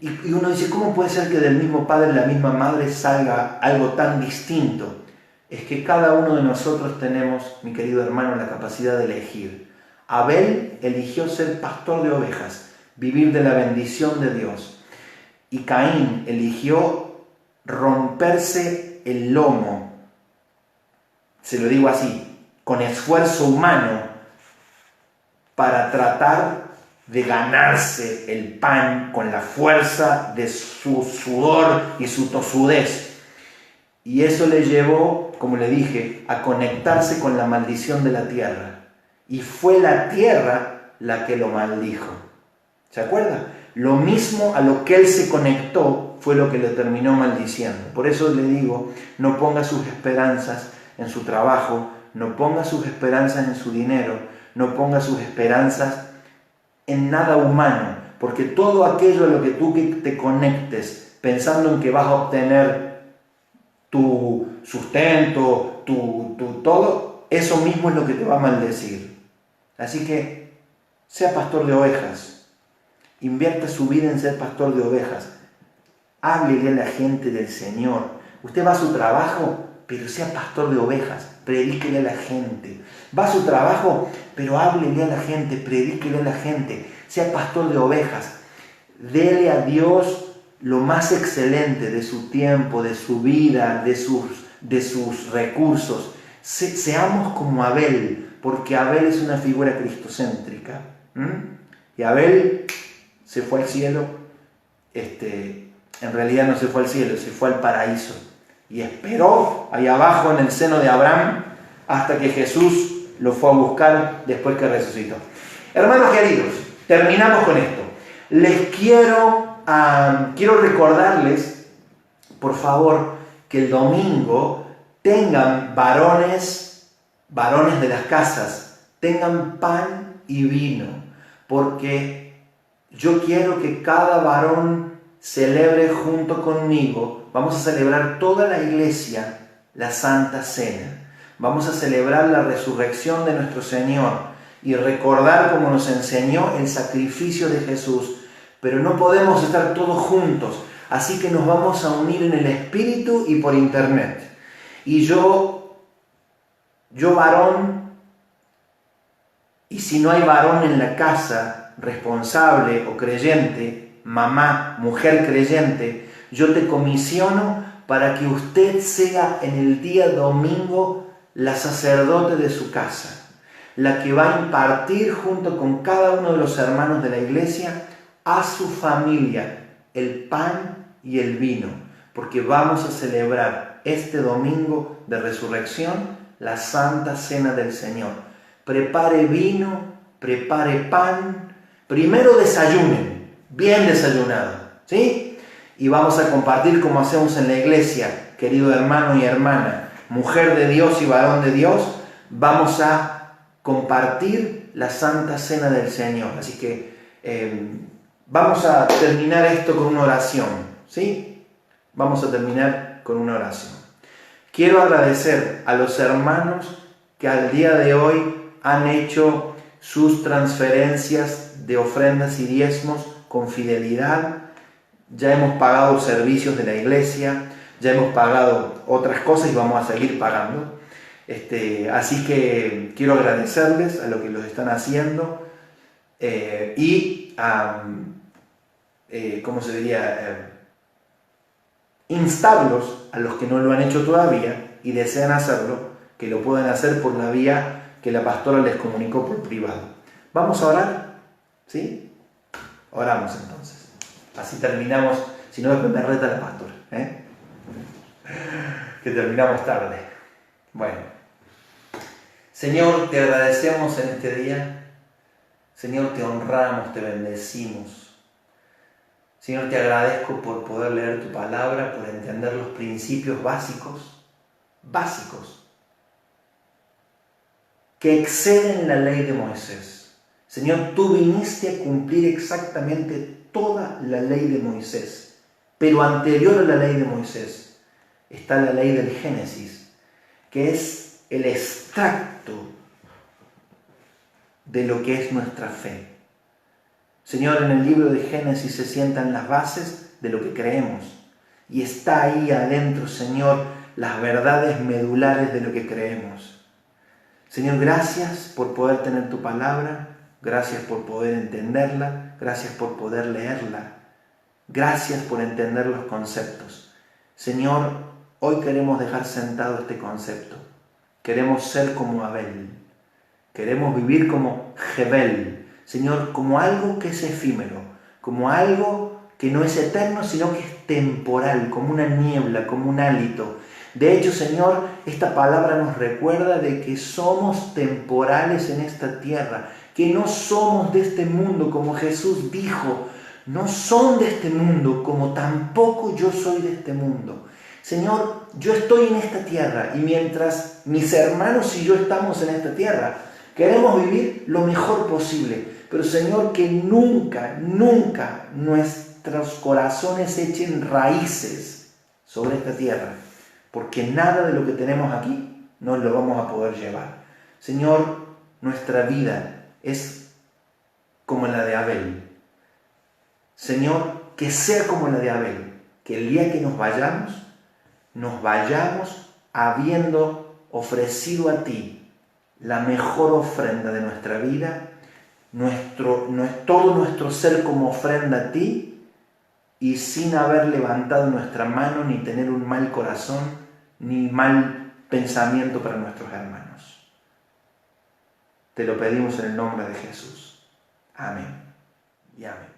Y uno dice, ¿cómo puede ser que del mismo padre y la misma madre salga algo tan distinto? Es que cada uno de nosotros tenemos, mi querido hermano, la capacidad de elegir. Abel eligió ser pastor de ovejas, vivir de la bendición de Dios. Y Caín eligió romperse el lomo, se lo digo así, con esfuerzo humano, para tratar de ganarse el pan con la fuerza de su sudor y su tosudez. Y eso le llevó, como le dije, a conectarse con la maldición de la tierra. Y fue la tierra la que lo maldijo. ¿Se acuerda? Lo mismo a lo que él se conectó fue lo que le terminó maldiciendo. Por eso le digo, no ponga sus esperanzas en su trabajo, no ponga sus esperanzas en su dinero, no ponga sus esperanzas en nada humano, porque todo aquello a lo que tú te conectes pensando en que vas a obtener tu sustento, tu todo, eso mismo es lo que te va a maldecir. Así que sea pastor de ovejas, invierta su vida en ser pastor de ovejas, háblele a la gente del Señor. Usted va a su trabajo, pero sea pastor de ovejas, predíquele a la gente. Va a su trabajo, pero háblele a la gente, predíquele a la gente, sea pastor de ovejas. Dele a Dios lo más excelente de su tiempo, de su vida, de sus recursos. Seamos como Abel, porque Abel es una figura cristocéntrica. Y Abel se fue al cielo, en realidad no se fue al cielo, se fue al paraíso. Y esperó ahí abajo en el seno de Abraham hasta que Jesús lo fue a buscar después que resucitó. Hermanos queridos, terminamos con esto. Les quiero recordarles, por favor, que el domingo tengan varones de las casas, tengan pan y vino, porque yo quiero que cada varón celebre junto conmigo. Vamos a celebrar toda la iglesia la Santa Cena. Vamos a celebrar la resurrección de nuestro Señor y recordar, como nos enseñó, el sacrificio de Jesús. Pero no podemos estar todos juntos, así que nos vamos a unir en el Espíritu y por internet. Y yo varón, y si no hay varón en la casa responsable o creyente, mamá, mujer creyente, yo te comisiono para que usted sea en el día domingo la sacerdote de su casa, la que va a impartir junto con cada uno de los hermanos de la iglesia a su familia el pan y el vino, porque vamos a celebrar este domingo de resurrección la Santa Cena del Señor. Prepare vino, prepare pan, primero desayunen, bien desayunado, ¿sí? Y vamos a compartir como hacemos en la iglesia, querido hermano y hermana, mujer de Dios y varón de Dios, vamos a compartir la Santa Cena del Señor. Así que vamos a terminar esto con una oración, ¿sí? Vamos a terminar con una oración. Quiero agradecer a los hermanos que al día de hoy han hecho sus transferencias de ofrendas y diezmos con fidelidad. Ya hemos pagado servicios de la iglesia, ya hemos pagado otras cosas y vamos a seguir pagando. Así que quiero agradecerles a lo que los están haciendo y ¿cómo se diría? Instarlos a los que no lo han hecho todavía y desean hacerlo, que lo puedan hacer por la vía que la pastora les comunicó por privado. ¿Vamos a orar? ¿Sí? Oramos entonces. Así terminamos, si no después me reta la pastora, que terminamos tarde. Bueno, Señor, te agradecemos en este día. Señor, te honramos, te bendecimos. Señor, te agradezco por poder leer tu palabra, por entender los principios básicos, que exceden la ley de Moisés. Señor, tú viniste a cumplir exactamente toda la ley de Moisés, pero anterior a la ley de Moisés está la ley del Génesis, que es el extracto de lo que es nuestra fe. Señor, en el libro de Génesis se sientan las bases de lo que creemos y está ahí adentro, Señor, las verdades medulares de lo que creemos. Señor, gracias por poder tener tu palabra, gracias por poder entenderla, gracias por poder leerla, gracias por entender los conceptos. Señor, hoy queremos dejar sentado este concepto. Queremos ser como Abel, queremos vivir como Jebel, Señor, como algo que es efímero, como algo que no es eterno, sino que es temporal, como una niebla, como un hálito. De hecho, Señor, esta palabra nos recuerda de que somos temporales en esta tierra, que no somos de este mundo, como Jesús dijo, no son de este mundo, como tampoco yo soy de este mundo. Señor, yo estoy en esta tierra y mientras mis hermanos y yo estamos en esta tierra, queremos vivir lo mejor posible. Pero Señor, que nunca nuestros corazones echen raíces sobre esta tierra, porque nada de lo que tenemos aquí nos lo vamos a poder llevar. Señor, nuestra vida es como la de Abel. Señor, que sea como la de Abel, que el día que nos vayamos habiendo ofrecido a ti la mejor ofrenda de nuestra vida, todo nuestro ser como ofrenda a ti, y sin haber levantado nuestra mano ni tener un mal corazón ni mal pensamiento para nuestros hermanos. Te lo pedimos en el nombre de Jesús. Amén y amén.